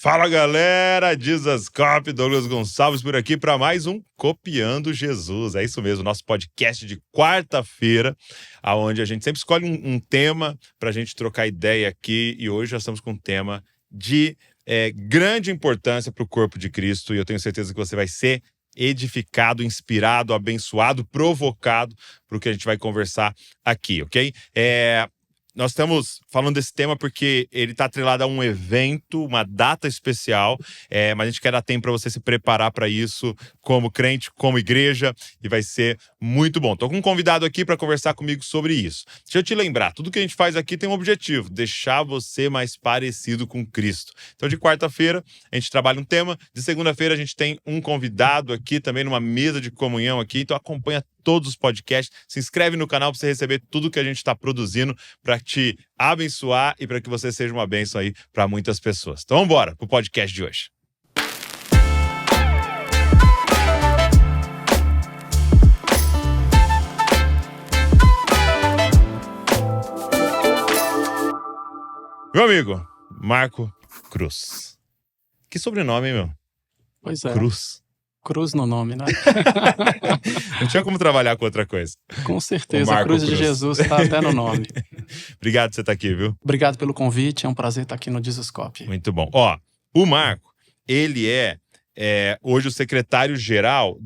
Fala galera, Jesuscop, Douglas Gonçalves por aqui para mais um Copiando Jesus. É isso mesmo, nosso podcast de quarta-feira, onde a gente sempre escolhe um tema para a gente trocar ideia aqui. E hoje nós estamos com um tema de grande importância para o corpo de Cristo. E eu tenho certeza que você vai ser edificado, inspirado, abençoado, provocado para o que a gente vai conversar aqui, ok? Nós estamos falando desse tema porque ele está atrelado a um evento, uma data especial, mas a gente quer dar tempo para você se preparar para isso como crente, como igreja, e vai ser muito bom. Estou com um convidado aqui para conversar comigo sobre isso. Deixa eu te lembrar, tudo que a gente faz aqui tem um objetivo, deixar você mais parecido com Cristo. Então, de quarta-feira, a gente trabalha um tema, de segunda-feira a gente tem um convidado aqui também numa mesa de comunhão aqui, então acompanha todos os podcasts, se inscreve no canal para você receber tudo que a gente está produzindo para te abençoar e para que você seja uma bênção aí para muitas pessoas. Então vamos embora pro podcast de hoje. Meu amigo, Marco Cruz. Que sobrenome, hein, meu? Pois é. Cruz no nome, né? Não tinha como trabalhar com outra coisa. Com certeza, a Cruz de Jesus está até no nome. Obrigado por você estar aqui, viu? Obrigado pelo convite, é um prazer estar aqui no Jesuscop. Muito bom. Ó, o Marco, ele é hoje o secretário-geral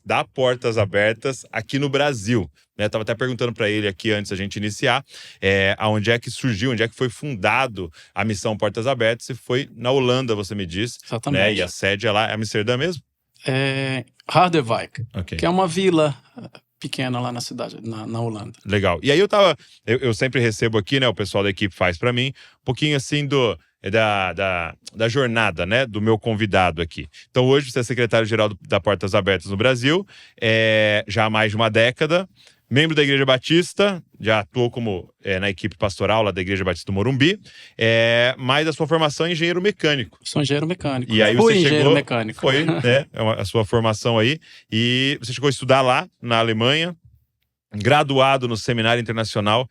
da Portas Abertas aqui no Brasil. Eu tava até perguntando para ele aqui antes da gente iniciar, onde é que surgiu, onde é que foi fundado a missão Portas Abertas, e foi na Holanda, você me disse. Exatamente. Né? E a sede é lá, é Amsterdã mesmo? É Harderwijk, Okay. que é uma vila pequena lá na cidade, na Holanda. Legal. E aí eu sempre recebo aqui, né, o pessoal da equipe faz para mim, um pouquinho assim da jornada, né, do meu convidado aqui. Então hoje você é secretário-geral da Portas Abertas no Brasil, já há mais de uma década, membro da Igreja Batista, já atuou como na equipe pastoral lá da Igreja Batista do Morumbi, mas a sua formação é engenheiro mecânico. Sou engenheiro mecânico. E aí Fui você engenheiro chegou, mecânico. Foi, né, a sua formação aí, e você chegou a estudar lá na Alemanha, graduado no Seminário Internacional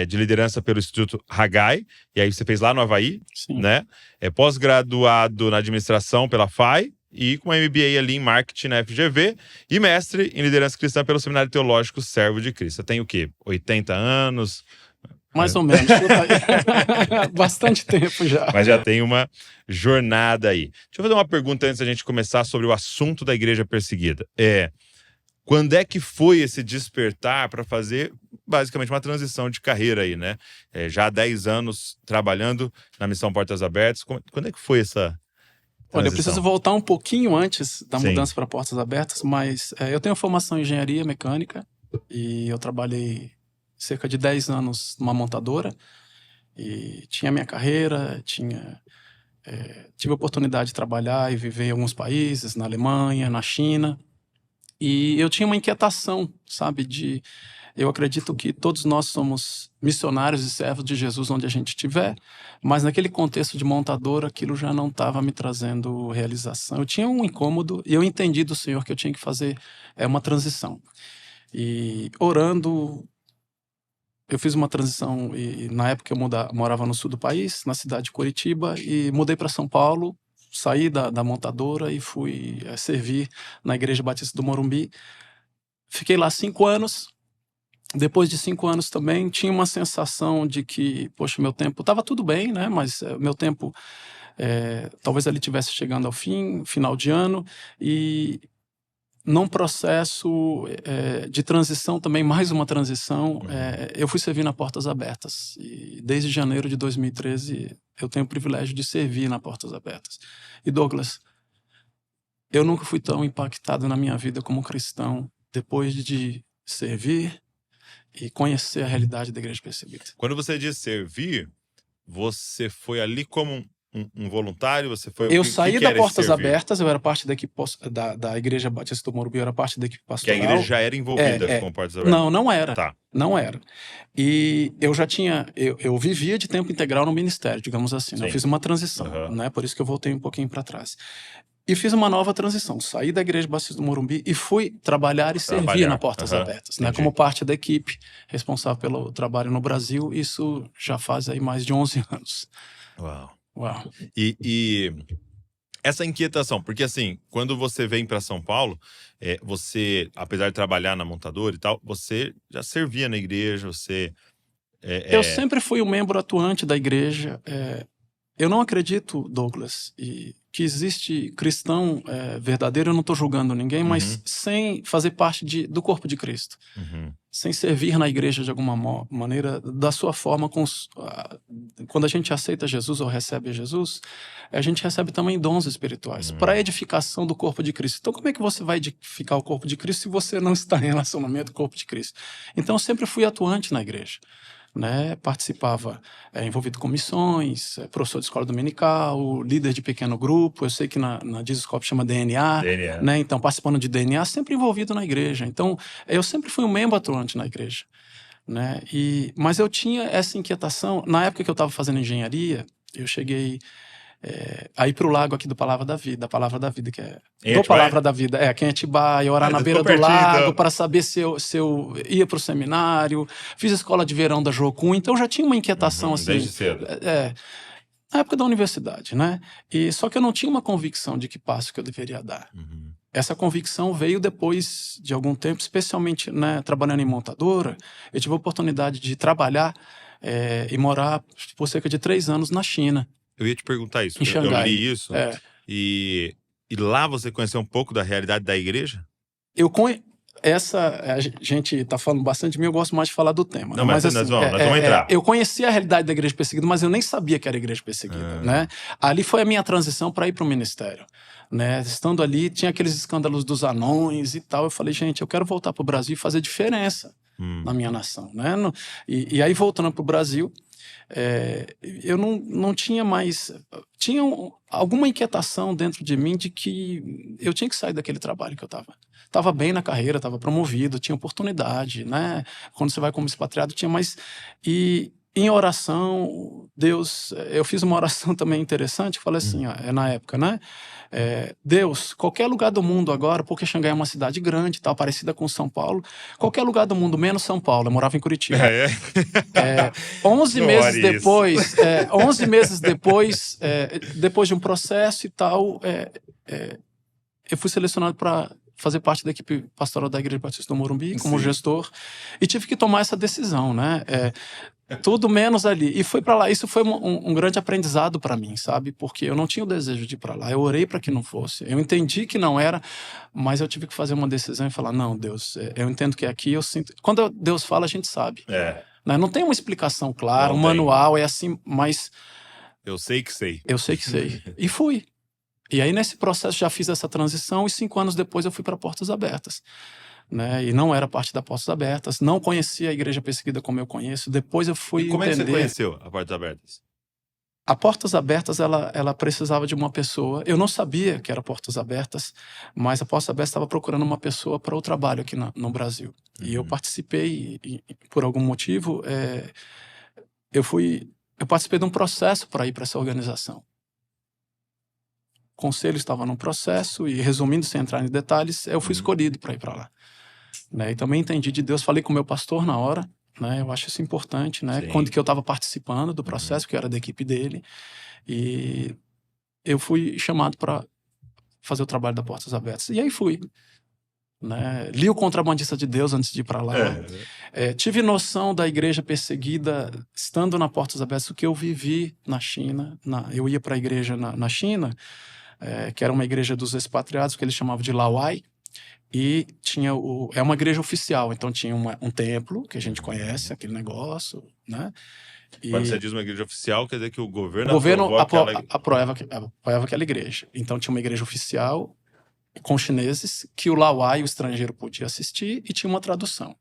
de Liderança pelo Instituto Haggai, e aí você fez lá no Havaí, Sim. né? Pós-graduado na Administração pela FAI, e com uma MBA ali em Marketing na FGV, e mestre em Liderança Cristã pelo Seminário Teológico Servo de Cristo. Você tem o quê? 80 anos? Mais ou menos. Bastante tempo já. Mas já tem uma jornada aí. Deixa eu fazer uma pergunta antes da gente começar sobre o assunto da igreja perseguida. Quando é que foi esse despertar para fazer, basicamente, uma transição de carreira aí, né? Já há 10 anos trabalhando na Missão Portas Abertas. Quando é que foi essa transição? Olha, eu preciso voltar um pouquinho antes da Sim. mudança para Portas Abertas, mas eu tenho formação em engenharia mecânica e eu trabalhei cerca de 10 anos numa montadora e tinha minha carreira, tive a oportunidade de trabalhar e viver em alguns países, na Alemanha, na China. E eu tinha uma inquietação, sabe, eu acredito que todos nós somos missionários e servos de Jesus onde a gente estiver, mas naquele contexto de montadora, aquilo já não estava me trazendo realização. Eu tinha um incômodo e eu entendi do Senhor que eu tinha que fazer uma transição. E orando, eu fiz uma transição e na época eu morava no sul do país, na cidade de Curitiba, e mudei para São Paulo. Saí da montadora e fui servir na Igreja Batista do Morumbi. Fiquei lá 5 anos. Depois de 5 anos também, tinha uma sensação de que, poxa, meu tempo estava tudo bem, né? Mas meu tempo, talvez ele estivesse chegando ao final de ano. E num processo de transição também, mais uma transição, eu fui servir na Portas Abertas. E desde janeiro de 2013, eu tenho o privilégio de servir na Portas Abertas. E Douglas, eu nunca fui tão impactado na minha vida como cristão depois de servir e conhecer a realidade da Igreja Perseguida. Quando você diz servir, você foi ali como um voluntário? Você foi? Eu saí da Portas Abertas, eu era parte da equipe da Igreja Batista do Morumbi, eu era parte da equipe pastoral. Que a igreja já era envolvida com Portas Abertas? Não era. Tá. Não era. E eu já tinha... Eu vivia de tempo integral no ministério, digamos assim. Né? Eu fiz uma transição, né? Por isso que eu voltei um pouquinho para trás. E fiz uma nova transição. Saí da Igreja Batista do Morumbi e fui trabalhar e servir na Portas Abertas, né? Como parte da equipe responsável pelo trabalho no Brasil. Isso já faz aí mais de 11 anos. Uau. Uau. E essa inquietação, porque assim, quando você vem para São Paulo, você, apesar de trabalhar na montadora e tal, você já servia na igreja, você... Eu sempre fui um membro atuante da igreja. Eu não acredito, Douglas, que existe cristão verdadeiro. Eu não estou julgando ninguém, mas sem fazer parte do corpo de Cristo. Sem servir na igreja de alguma maneira, da sua forma. Quando a gente aceita Jesus ou recebe Jesus, a gente recebe também dons espirituais para a edificação do corpo de Cristo. Então, como é que você vai edificar o corpo de Cristo se você não está em relacionamento com o corpo de Cristo? Então, eu sempre fui atuante na igreja. Né, participava envolvido com missões, professor de escola dominical, líder de pequeno grupo. Eu sei que na Jesuscope chama DNA. Né, então participando de DNA, sempre envolvido na igreja. Então eu sempre fui um membro atuante na igreja, né, mas eu tinha essa inquietação. Na época que eu estava fazendo engenharia, eu cheguei a ir para o lago aqui da Palavra da Vida, que é do Palavra da Vida, aqui em Atibaia, orar na beira do lago, para saber se eu ia para o seminário. Fiz a escola de verão da Jocum, então já tinha uma inquietação assim. Desde cedo. Na época da universidade, né? Só que eu não tinha uma convicção de que passo que eu deveria dar. Essa convicção veio depois de algum tempo, especialmente, né, trabalhando em montadora. Eu tive a oportunidade de trabalhar e morar por cerca de 3 anos na China. Eu ia te perguntar isso. Em Xangai. Eu li isso. E lá você conheceu um pouco da realidade da igreja? A gente está falando bastante de mim, eu gosto mais de falar do tema. Não, mas assim, nós vamos entrar. Eu conhecia a realidade da igreja perseguida, mas eu nem sabia que era igreja perseguida. Né? Ali foi a minha transição para ir para o ministério. Né? Estando ali, tinha aqueles escândalos dos anões e tal. Eu falei, gente, eu quero voltar para o Brasil e fazer diferença na minha nação. Né? E aí, voltando para o Brasil, eu não tinha mais... Tinha alguma inquietação dentro de mim de que eu tinha que sair daquele trabalho que eu estava. Estava bem na carreira, estava promovido, tinha oportunidade, né? Quando você vai como expatriado, tinha mais... E em oração, Deus... Eu fiz uma oração também interessante, falei assim, na época, né? Deus, qualquer lugar do mundo agora, porque Xangai é uma cidade grande, tal, parecida com São Paulo, qualquer lugar do mundo, menos São Paulo. Eu morava em Curitiba. 11 meses depois, 11 meses depois, depois de um processo e tal, eu fui selecionado para fazer parte da equipe pastoral da Igreja Batista do Morumbi, como gestor, e tive que tomar essa decisão, né? Tudo menos ali. E fui para lá. Isso foi um grande aprendizado para mim, sabe? Porque eu não tinha o desejo de ir para lá. Eu orei para que não fosse. Eu entendi que não era, mas eu tive que fazer uma decisão e falar, não, Deus, eu entendo que é aqui, eu sinto... Quando Deus fala, a gente sabe. Né? Não tem uma explicação clara, um manual, é assim, mas... Eu sei que sei. Eu sei que sei. E fui. E aí, nesse processo, já fiz essa transição e 5 anos depois eu fui para Portas Abertas. Né? E não era parte da Portas Abertas, não conhecia a Igreja Perseguida como eu conheço. Depois eu fui entender... Como é que você conheceu a Portas Abertas? A Portas Abertas, ela precisava de uma pessoa. Eu não sabia que era Portas Abertas, mas a Portas Abertas estava procurando uma pessoa para o trabalho aqui no Brasil. E eu participei, e por algum motivo, eu participei de um processo para ir para essa organização. O conselho estava num processo e, resumindo, sem entrar em detalhes, eu fui escolhido para ir para lá. Né? E também entendi de Deus, falei com o meu pastor na hora, né? Eu acho isso importante, né? Quando que eu estava participando do processo, que eu era da equipe dele, e eu fui chamado para fazer o trabalho da Portas Abertas. E aí fui. Né? Li o Contrabandista de Deus antes de ir para lá. Tive noção da igreja perseguida estando na Portas Abertas, o que eu vivi na China. Eu ia para a igreja na China, que era uma igreja dos expatriados, que eles chamavam de Laowai, e tinha é uma igreja oficial, então tinha um templo, que a gente conhece, aquele negócio, né? Quando você diz uma igreja oficial, quer dizer que o governo apoiava aquela igreja. Então tinha uma igreja oficial com chineses, que o Laowai, o estrangeiro, podia assistir, e tinha uma tradução.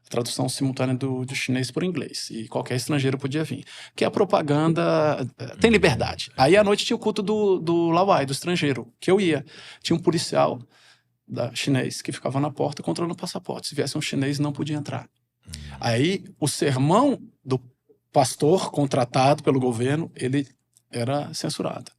A tradução simultânea do chinês por inglês. E qualquer estrangeiro podia vir. Que a propaganda tem liberdade. Aí à noite tinha o culto do Laowai, do estrangeiro, que eu ia. Tinha um policial chinês que ficava na porta controlando o passaporte. Se viesse um chinês, não podia entrar. Aí o sermão do pastor contratado pelo governo, ele era censurado.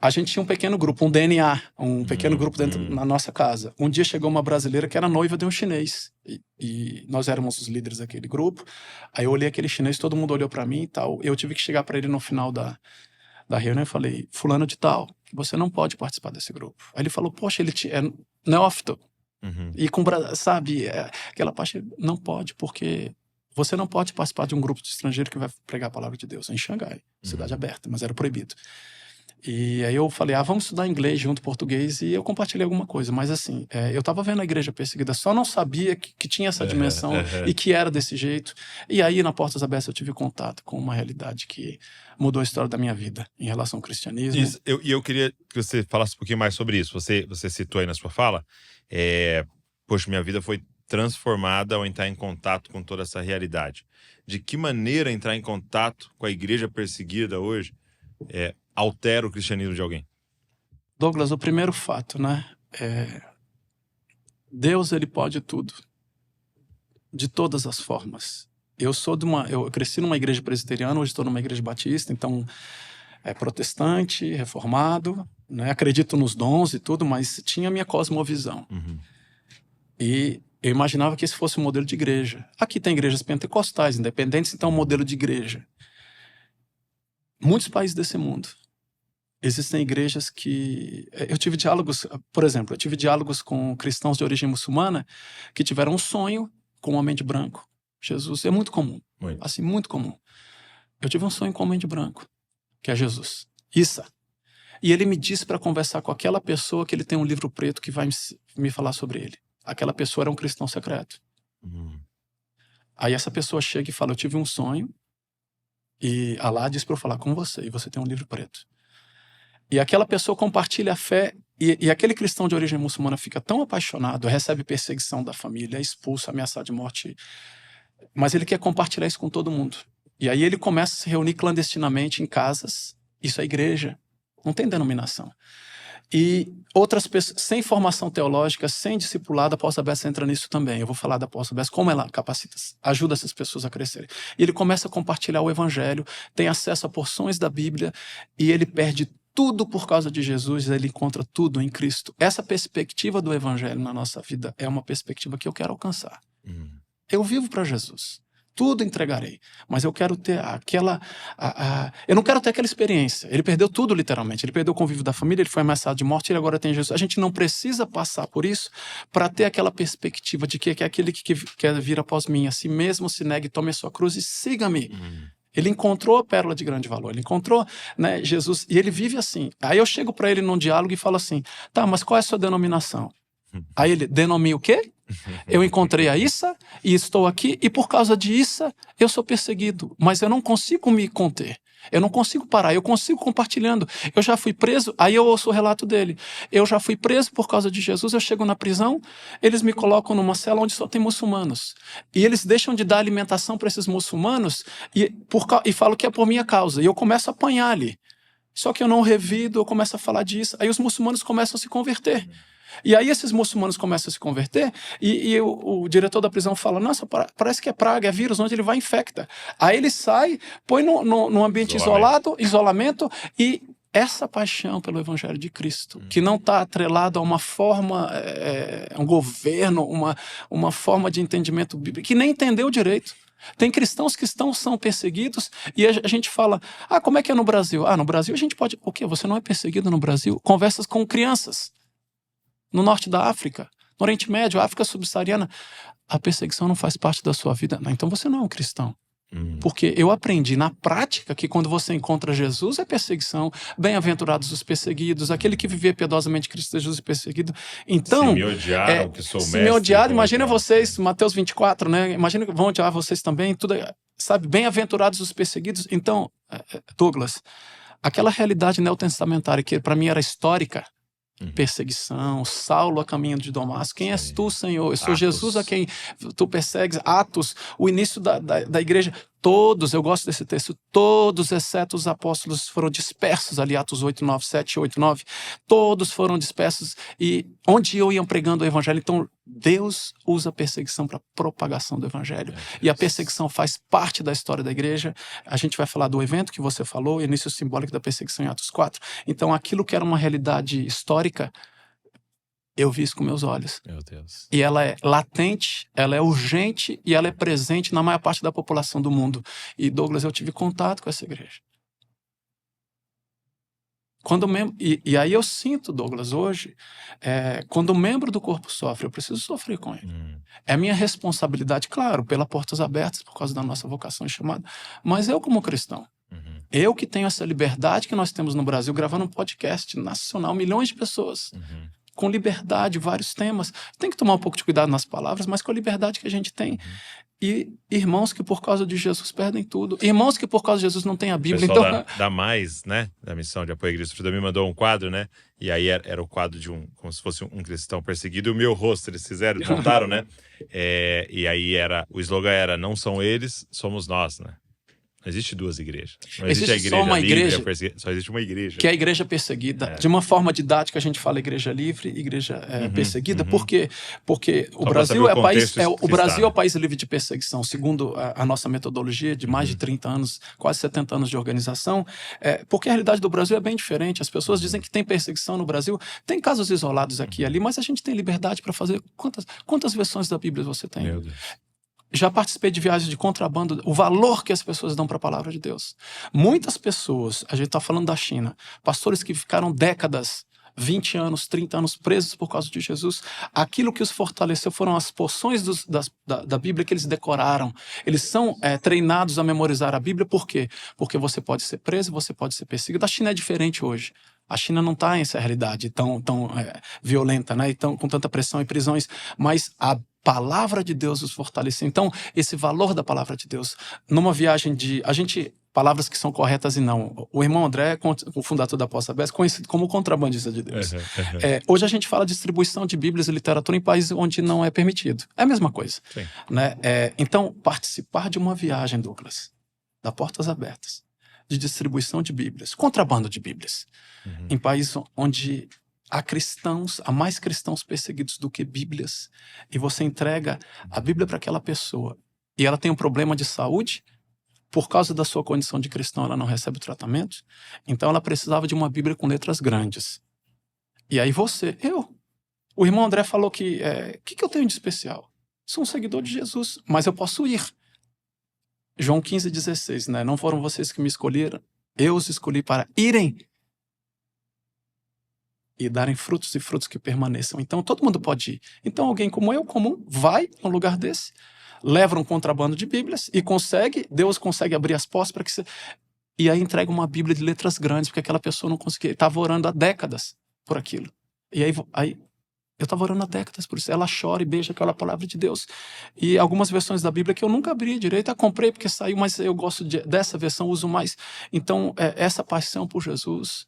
A gente tinha um pequeno grupo, um DNA, um pequeno grupo dentro na nossa casa. Um dia chegou uma brasileira que era noiva de um chinês. E nós éramos os líderes daquele grupo. Aí eu olhei aquele chinês, todo mundo olhou para mim e tal. Eu tive que chegar para ele no final da reunião e falei, fulano de tal, você não pode participar desse grupo. Aí ele falou, poxa, ele é neófito. E com, sabe, aquela parte, não pode, porque você não pode participar de um grupo de estrangeiro que vai pregar a palavra de Deus em Xangai, cidade aberta, mas era proibido. E aí eu falei, vamos estudar inglês junto, português, e eu compartilhei alguma coisa. Mas assim, eu estava vendo a igreja perseguida, só não sabia que tinha essa dimensão e que era desse jeito. E aí, na Portas Abertas, eu tive contato com uma realidade que mudou a história da minha vida em relação ao cristianismo. Eu queria que você falasse um pouquinho mais sobre isso. Você citou aí na sua fala, poxa, minha vida foi transformada ao entrar em contato com toda essa realidade. De que maneira entrar em contato com a igreja perseguida hoje altera o cristianismo de alguém? Douglas, o primeiro fato, né? Deus, ele pode tudo. De todas as formas. Eu cresci numa igreja presbiteriana, hoje estou numa igreja batista, então protestante, reformado, né? Acredito nos dons e tudo, mas tinha a minha cosmovisão. E eu imaginava que esse fosse um modelo de igreja. Aqui tem igrejas pentecostais, independentes, então é um modelo de igreja. Muitos países desse mundo. Existem igrejas que... Eu tive diálogos, por exemplo, com cristãos de origem muçulmana que tiveram um sonho com um homem de branco. Jesus, é muito comum. Muito. Assim, muito comum. Eu tive um sonho com um homem de branco, que é Jesus. Issa. E ele me disse para conversar com aquela pessoa que ele tem um livro preto que vai me falar sobre ele. Aquela pessoa era um cristão secreto. Aí essa pessoa chega e fala, eu tive um sonho e Allah disse para eu falar com você, e você tem um livro preto. E aquela pessoa compartilha a fé, e aquele cristão de origem muçulmana fica tão apaixonado, recebe perseguição da família, é expulso, ameaçado de morte, mas ele quer compartilhar isso com todo mundo. E aí ele começa a se reunir clandestinamente em casas, isso é igreja, não tem denominação. E outras pessoas, sem formação teológica, sem discipulado, a Portas Abertas entra nisso também. Eu vou falar da Portas Abertas, como ela capacita, ajuda essas pessoas a crescerem. E ele começa a compartilhar o evangelho, tem acesso a porções da Bíblia, e ele perde tudo por causa de Jesus, ele encontra tudo em Cristo. Essa perspectiva do evangelho na nossa vida é uma perspectiva que eu quero alcançar. Eu vivo para Jesus. Tudo entregarei. Mas eu quero ter eu não quero ter aquela experiência. Ele perdeu tudo, literalmente. Ele perdeu o convívio da família, ele foi ameaçado de morte, ele agora tem Jesus. A gente não precisa passar por isso para ter aquela perspectiva de que é aquele que quer vir após mim, a si mesmo se negue, tome a sua cruz e siga-me. Ele encontrou a pérola de grande valor, ele encontrou, né, Jesus, e ele vive assim. Aí eu chego para ele num diálogo e falo assim, tá, mas qual é a sua denominação? Aí ele, denomina o quê? Eu encontrei a Issa e estou aqui, e por causa de Issa eu sou perseguido, mas eu não consigo me conter. Eu não consigo parar, eu consigo compartilhando. Eu já fui preso, aí eu ouço o relato dele. Eu já fui preso por causa de Jesus, eu chego na prisão, eles me colocam numa cela onde só tem muçulmanos. E eles deixam de dar alimentação para esses muçulmanos e falam que é por minha causa. E eu começo a apanhar ali. Só que eu não revido, eu começo a falar disso. Aí os muçulmanos começam a se converter. E aí esses muçulmanos começam a se converter e o diretor da prisão fala, nossa, parece que é praga, é vírus, onde ele vai infecta. Aí ele sai, põe num ambiente isolamento, e essa paixão pelo Evangelho de Cristo, que não está atrelado a uma forma, um governo, uma forma de entendimento bíblico, que nem entendeu direito. Tem cristãos que são perseguidos e a gente fala, como é que é no Brasil? No Brasil a gente pode... O quê? Você não é perseguido no Brasil? Conversas com crianças. No norte da África, no Oriente Médio, África subsaariana, a perseguição não faz parte da sua vida. Então você não é um cristão. Porque eu aprendi na prática que quando você encontra Jesus é perseguição. Bem-aventurados os perseguidos, aquele que viver piedosamente Cristo Jesus é perseguido. Então, se me odiaram, que sou mestre. Se me odiaram, imagina vocês, Mateus 24, né? Imagina que vão odiar vocês também, tudo, sabe? Bem-aventurados os perseguidos. Então, Douglas, aquela realidade neotestamentária que para mim era histórica, perseguição, Saulo a caminho de Damasco, quem és tu, Senhor? Eu sou Atos. Jesus a quem tu persegues. Atos, o início da igreja, todos, eu gosto desse texto, todos, exceto os apóstolos, foram dispersos ali, Atos 8, 9, 7, 8, 9, todos foram dispersos e onde iam pregando o evangelho. Então Deus usa a perseguição para propagação do evangelho, e a perseguição faz parte da história da igreja. A gente vai falar do evento que você falou, início simbólico da perseguição em Atos 4. Então aquilo que era uma realidade histórica, eu vi isso com meus olhos. Meu Deus. E ela é latente, ela é urgente e ela é presente na maior parte da população do mundo. E Douglas, eu tive contato com essa igreja. E aí eu sinto, Douglas, hoje, quando o membro do corpo sofre, eu preciso sofrer com ele. É minha responsabilidade, claro, pelas portas abertas, por causa da nossa vocação e chamada, mas eu como cristão, eu que tenho essa liberdade que nós temos no Brasil, gravando um podcast nacional, milhões de pessoas, com liberdade, vários temas. Tem que tomar um pouco de cuidado nas palavras, mas com a liberdade que a gente tem. E irmãos que por causa de Jesus perdem tudo. Irmãos que por causa de Jesus não têm a Bíblia. O pessoal Então, da Mais, né? Da Missão de Apoio à Igreja Sofrida me mandou um quadro, né? E aí era o quadro de como se fosse um cristão perseguido. E o meu rosto eles fizeram, montaram, né? E aí o slogan era: não são eles, somos nós, né? Não existe duas igrejas. Não existe a igreja só uma livre, igreja, só existe uma igreja. que é a igreja perseguida. De uma forma didática, a gente fala igreja livre, igreja perseguida. Por quê? Porque o Brasil é o país livre de perseguição, segundo a nossa metodologia de mais de 30 anos, quase 70 anos de organização. Porque a realidade do Brasil é bem diferente. As pessoas dizem que tem perseguição no Brasil. Tem casos isolados aqui e ali, mas a gente tem liberdade para fazer. Quantas versões da Bíblia você tem? Meu Deus. Já participei de viagens de contrabando, o valor que as pessoas dão para a palavra de Deus. Muitas pessoas, a gente está falando da China, pastores que ficaram décadas, 20 anos, 30 anos presos por causa de Jesus, aquilo que os fortaleceu foram as porções da Bíblia que eles decoraram. Eles são treinados a memorizar a Bíblia, por quê? Porque você pode ser preso, você pode ser perseguido. A China é diferente hoje. A China não está em essa realidade tão violenta, né? E com tanta pressão e prisões, mas a palavra de Deus os fortaleceu. Então, esse valor da palavra de Deus, numa viagem palavras que são corretas e não. O irmão André, o fundador da Apóstolos, conhecido como contrabandista de Deus. Hoje a gente fala de distribuição de Bíblias e literatura em países onde não é permitido. É a mesma coisa. Né? Então, participar de uma viagem, Douglas, da Portas Abertas, de distribuição de Bíblias, contrabando de Bíblias, em países onde há mais cristãos perseguidos do que Bíblias, e você entrega a Bíblia para aquela pessoa, e ela tem um problema de saúde, por causa da sua condição de cristão, ela não recebe o tratamento, então ela precisava de uma Bíblia com letras grandes. E aí o irmão André falou que, que eu tenho de especial? Sou um seguidor de Jesus, mas eu posso ir. João 15,16, né? Não foram vocês que me escolheram, eu os escolhi para irem e darem frutos e frutos que permaneçam. Então, todo mundo pode ir. Então, alguém como eu, comum, vai a um lugar desse, leva um contrabando de Bíblias e Deus consegue abrir as portas para que você... E aí entrega uma Bíblia de letras grandes, porque aquela pessoa não conseguia. Estava orando há décadas por aquilo. E aí eu estava orando há décadas por isso. Ela chora e beija aquela palavra de Deus. E algumas versões da Bíblia que eu nunca abri direito, eu comprei porque saiu, mas eu gosto dessa versão, uso mais. Então, essa paixão por Jesus,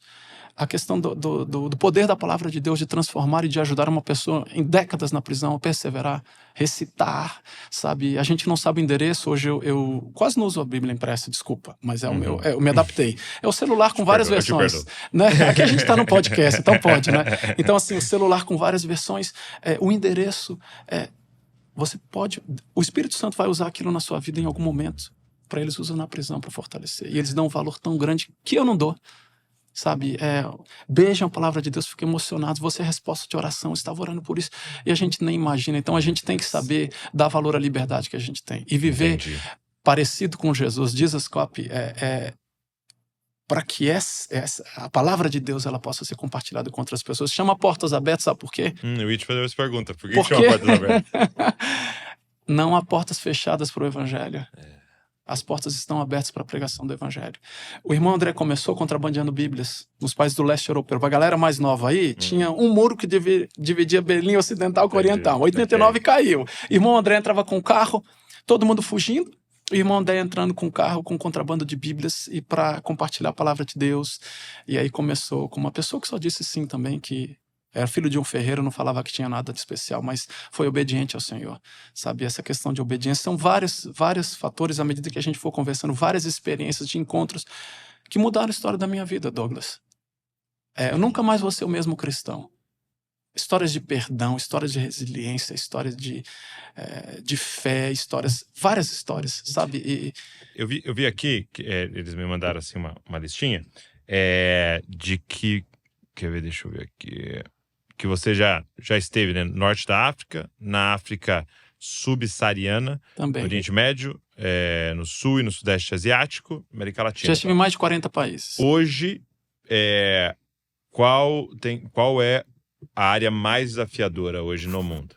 a questão do poder da palavra de Deus de transformar e de ajudar uma pessoa em décadas na prisão a perseverar, recitar, sabe? A gente não sabe o endereço. Hoje eu quase não uso a Bíblia impressa, desculpa, mas eu me adaptei. É o celular com várias versões. Né? Aqui a gente está no podcast, então pode, né? Então, assim, o celular com várias versões, o endereço, você pode... O Espírito Santo vai usar aquilo na sua vida em algum momento, para eles usam na prisão para fortalecer. E eles dão um valor tão grande que eu não dou. Sabe, beijam a palavra de Deus, ficam emocionados, você é resposta de oração, estava orando por isso, e a gente nem imagina. Então a gente tem que saber dar valor à liberdade que a gente tem, e viver parecido com Jesus. Diz a Scope, para que a palavra de Deus ela possa ser compartilhada com outras pessoas. Chama Portas Abertas, sabe por quê? Eu ia te fazer essa pergunta, por que chama Portas Abertas? Não há portas fechadas para o Evangelho. As portas estão abertas para a pregação do Evangelho. O irmão André começou contrabandeando Bíblias nos países do leste europeu. Para a galera mais nova aí, tinha um muro que dividia Berlim Ocidental com Oriental. 89 caiu. Irmão André entrava com o carro, todo mundo fugindo. O irmão André entrando com o carro, com contrabando de Bíblias e para compartilhar a palavra de Deus. E aí começou com uma pessoa que só disse sim também, que era filho de um ferreiro, não falava que tinha nada de especial, mas foi obediente ao Senhor. Sabe, essa questão de obediência são vários fatores, à medida que a gente for conversando, várias experiências de encontros que mudaram a história da minha vida, Douglas. Eu nunca mais vou ser o mesmo cristão. Histórias de perdão, histórias de resiliência, histórias de fé, várias histórias, sabe? Eu vi aqui, que, eles me mandaram assim uma listinha, de que... Quer ver, deixa eu ver aqui... Que você já esteve, né, no norte da África, na África subsaariana, também. No Oriente Médio, no sul e no sudeste asiático, América Latina. Já estive em mais de 40 países. Hoje, qual é a área mais desafiadora hoje no mundo?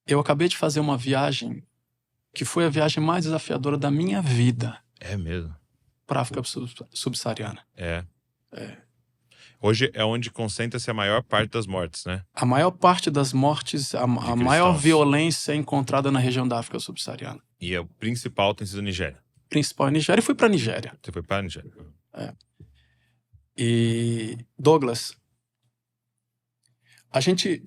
Eu acabei de fazer uma viagem que foi a viagem mais desafiadora da minha vida. É mesmo? Para a África subsaariana. É. Hoje é onde concentra-se a maior parte das mortes, né? A maior parte das mortes, a maior violência é encontrada na região da África subsaariana. E o principal tem sido Nigéria. Principal é Nigéria, e fui para Nigéria. Você foi para a Nigéria? E Douglas, a gente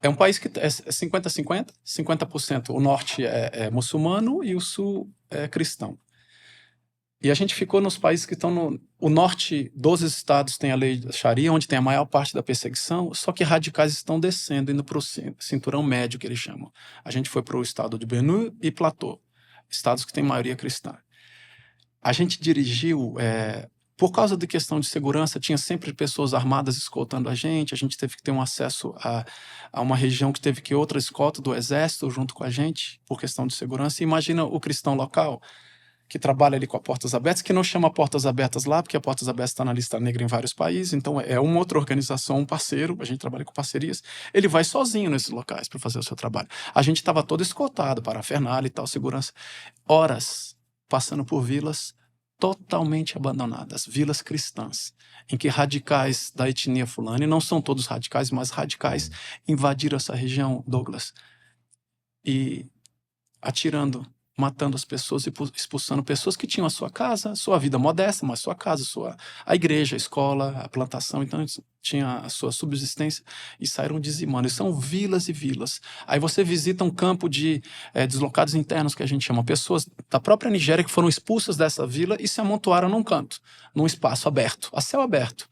é um país que é 50-50, 50% o norte é muçulmano e o sul é cristão. E a gente ficou nos países que estão no... O norte, 12 estados tem a lei da Sharia, onde tem a maior parte da perseguição, só que radicais estão descendo, indo para o cinturão médio, que eles chamam. A gente foi para o estado de Benue e Plateau, estados que têm maioria cristã. A gente dirigiu... por causa de questão de segurança, tinha sempre pessoas armadas escoltando a gente teve que ter um acesso a uma região que teve que outra escolta do exército junto com a gente, por questão de segurança. E imagina o cristão local, que trabalha ali com a Portas Abertas, que não chama Portas Abertas lá, porque a Portas Abertas está na lista negra em vários países, então é uma outra organização, um parceiro, a gente trabalha com parcerias, ele vai sozinho nesses locais para fazer o seu trabalho. A gente estava todo escoltado, parafernália e tal, segurança. Horas passando por vilas totalmente abandonadas, vilas cristãs, em que radicais da etnia fulana, e não são todos radicais, mas radicais, invadiram essa região, Douglas, e atirando, matando as pessoas e expulsando pessoas que tinham a sua casa, sua vida modesta, mas sua casa, a igreja, a escola, a plantação, então tinha a sua subsistência e saíram dizimando. E são vilas e vilas. Aí você visita um campo de deslocados internos, que a gente chama, pessoas da própria Nigéria que foram expulsas dessa vila e se amontoaram num canto, num espaço aberto, a céu aberto.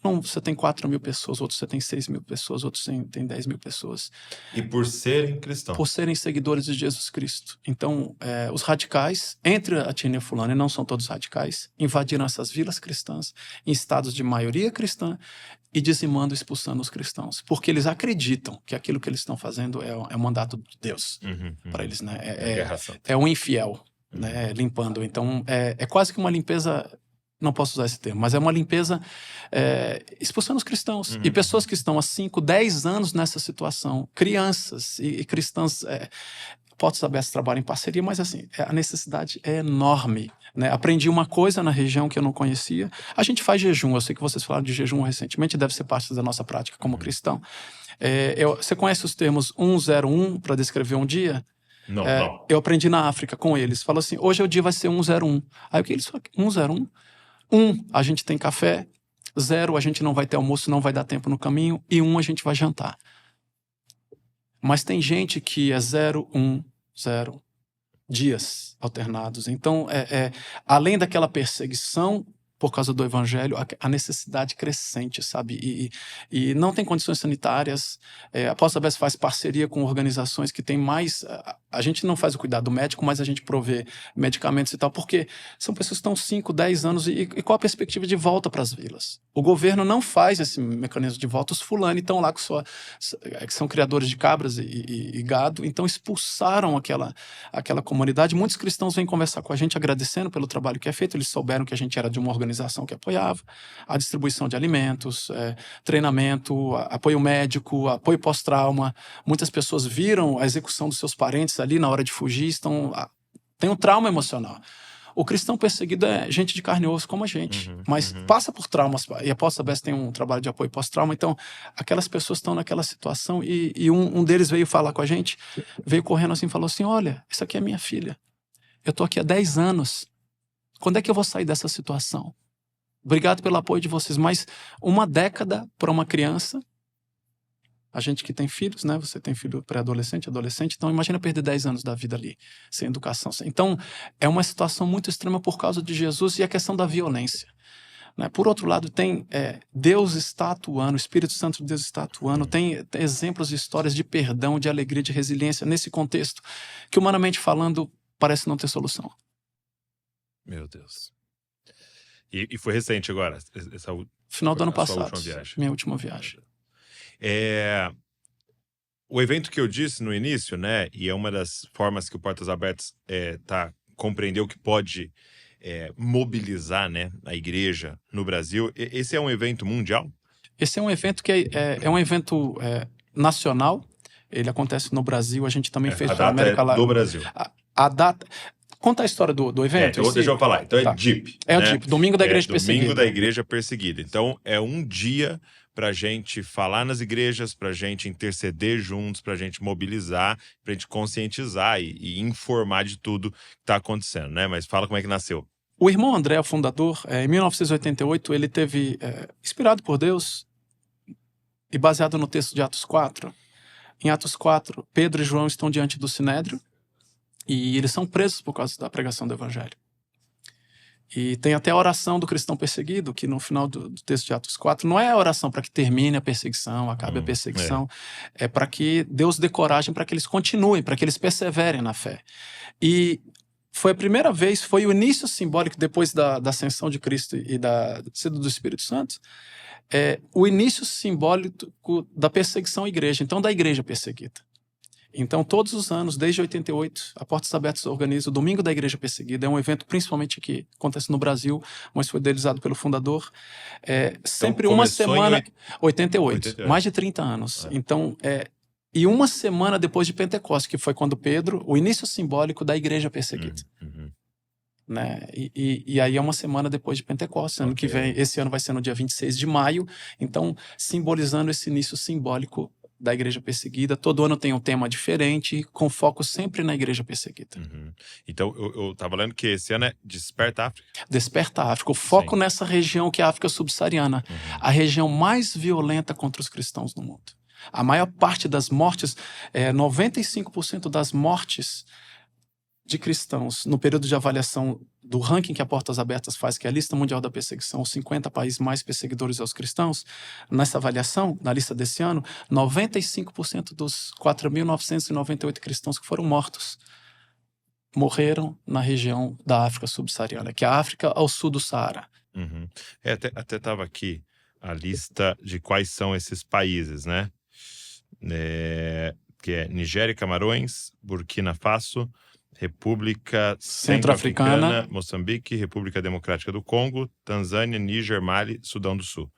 Não, você tem 4.000 pessoas, outros você tem 6.000 pessoas, outros tem 10.000 pessoas. E por serem cristãos? Por serem seguidores de Jesus Cristo. Então, os radicais, entre a etnia fulana, e não são todos radicais, invadiram essas vilas cristãs, em estados de maioria cristã, e dizimando, expulsando os cristãos. Porque eles acreditam que aquilo que eles estão fazendo é o mandato de Deus para eles, né? É um infiel, né? Limpando. Então, é quase que uma limpeza... Não posso usar esse termo, mas é uma limpeza expulsando os cristãos. E pessoas que estão há 5, 10 anos nessa situação, crianças e cristãs, Portas Abertas trabalham em parceria, mas assim, a necessidade é enorme. Né? Aprendi uma coisa na região que eu não conhecia. A gente faz jejum, eu sei que vocês falaram de jejum recentemente, deve ser parte da nossa prática como cristão. Você conhece os termos 101 para descrever um dia? Não. Eu aprendi na África com eles. Fala assim, hoje o dia vai ser 101. Aí o que eles falam? 101? 1, a gente tem café. 0, a gente não vai ter almoço, não vai dar tempo no caminho. E 1, a gente vai jantar. Mas tem gente que é 0, 1, 0 dias alternados. Então, além daquela perseguição por causa do evangelho, a necessidade crescente, sabe? E não tem condições sanitárias. A Portas Abertas faz parceria com organizações que têm mais... A gente não faz o cuidado médico, mas a gente provê medicamentos e tal, porque são pessoas que estão 5, 10 anos e qual a perspectiva de volta para as vilas? O governo não faz esse mecanismo de volta. Os fulani estão lá que são criadores de cabras e gado, então expulsaram aquela comunidade. Muitos cristãos vêm conversar com a gente agradecendo pelo trabalho que é feito. Eles souberam que a gente era de uma organização que apoiava a distribuição de alimentos, treinamento, apoio médico, apoio pós-trauma. Muitas pessoas viram a execução dos seus parentes ali na hora de fugir, tem um trauma emocional. O cristão perseguido é gente de carne e osso como a gente, mas passa por traumas. E a Portas Abertas tem um trabalho de apoio pós-trauma. Então, aquelas pessoas estão naquela situação e um deles veio falar com a gente, veio correndo assim e falou assim, olha, isso aqui é minha filha. Eu estou aqui há 10 anos. Quando é que eu vou sair dessa situação? Obrigado pelo apoio de vocês, mas 1 década para uma criança, a gente que tem filhos, né? Você tem filho pré-adolescente, adolescente, então imagina perder 10 anos da vida ali, sem educação. Então, é uma situação muito extrema por causa de Jesus e a questão da violência. Né? Por outro lado, tem Deus está atuando, o Espírito Santo de Deus está atuando, tem exemplos de histórias de perdão, de alegria, de resiliência, nesse contexto, que humanamente falando, parece não ter solução. Meu Deus. E foi recente agora? Final do ano passado. Última viagem. Minha última viagem. O evento que eu disse no início, né? E é uma das formas que o Portas Abertas compreendeu que pode mobilizar, né, a igreja no Brasil. Esse é um evento mundial? Esse é um evento que é um evento nacional. Ele acontece no Brasil. A gente também fez a para a data América do Brasil. A data... Conta a história do evento. Então, deixa eu falar. Então é DIP. É né? o DIP, Domingo da Igreja Perseguida. Domingo da Igreja Perseguida. Então, é um dia para a gente falar nas igrejas, para a gente interceder juntos, para a gente mobilizar, para a gente conscientizar e informar de tudo que está acontecendo, né? Mas fala como é que nasceu. O irmão André, o fundador, em 1988, ele teve, inspirado por Deus e baseado no texto de Atos 4. Em Atos 4, Pedro e João estão diante do Sinédrio e eles são presos por causa da pregação do Evangelho. E tem até a oração do cristão perseguido, que no final do texto de Atos 4, não é a oração para que termine a perseguição, acabe a perseguição, é para que Deus dê coragem para que eles continuem, para que eles perseverem na fé. E foi a primeira vez, foi o início simbólico depois da ascensão de Cristo e da descida do Espírito Santo, o início simbólico da perseguição à igreja, então da igreja perseguida. Então, todos os anos, desde 88, a Portas Abertas organiza o Domingo da Igreja Perseguida. É um evento, principalmente que acontece no Brasil, mas foi idealizado pelo fundador. Sempre uma semana... 88, mais de 30 anos. Então, e uma semana depois de Pentecostes, que foi quando Pedro, o início simbólico da Igreja Perseguida. Né? E aí é uma semana depois de Pentecostes. Ano que vem, esse ano vai ser no dia 26 de maio. Então, simbolizando esse início simbólico da igreja perseguida. Todo ano tem um tema diferente, com foco sempre na igreja perseguida. Então, eu estava lendo que esse ano é Desperta África. Desperta África. O foco nessa região que é a África subsaariana. A região mais violenta contra os cristãos no mundo. A maior parte das mortes, 95% das mortes de cristãos no período de avaliação do ranking que a Portas Abertas faz, que é a lista mundial da perseguição, os 50 países mais perseguidores aos cristãos, nessa avaliação, na lista desse ano, 95% dos 4.998 cristãos que foram mortos morreram na região da África subsaariana, que é a África ao sul do Saara. Até estava aqui a lista de quais são esses países, né? Que é Nigéria, Camarões, Burkina Faso, República Centro-Africana, Moçambique, República Democrática do Congo, Tanzânia, Níger, Mali, Sudão do Sul.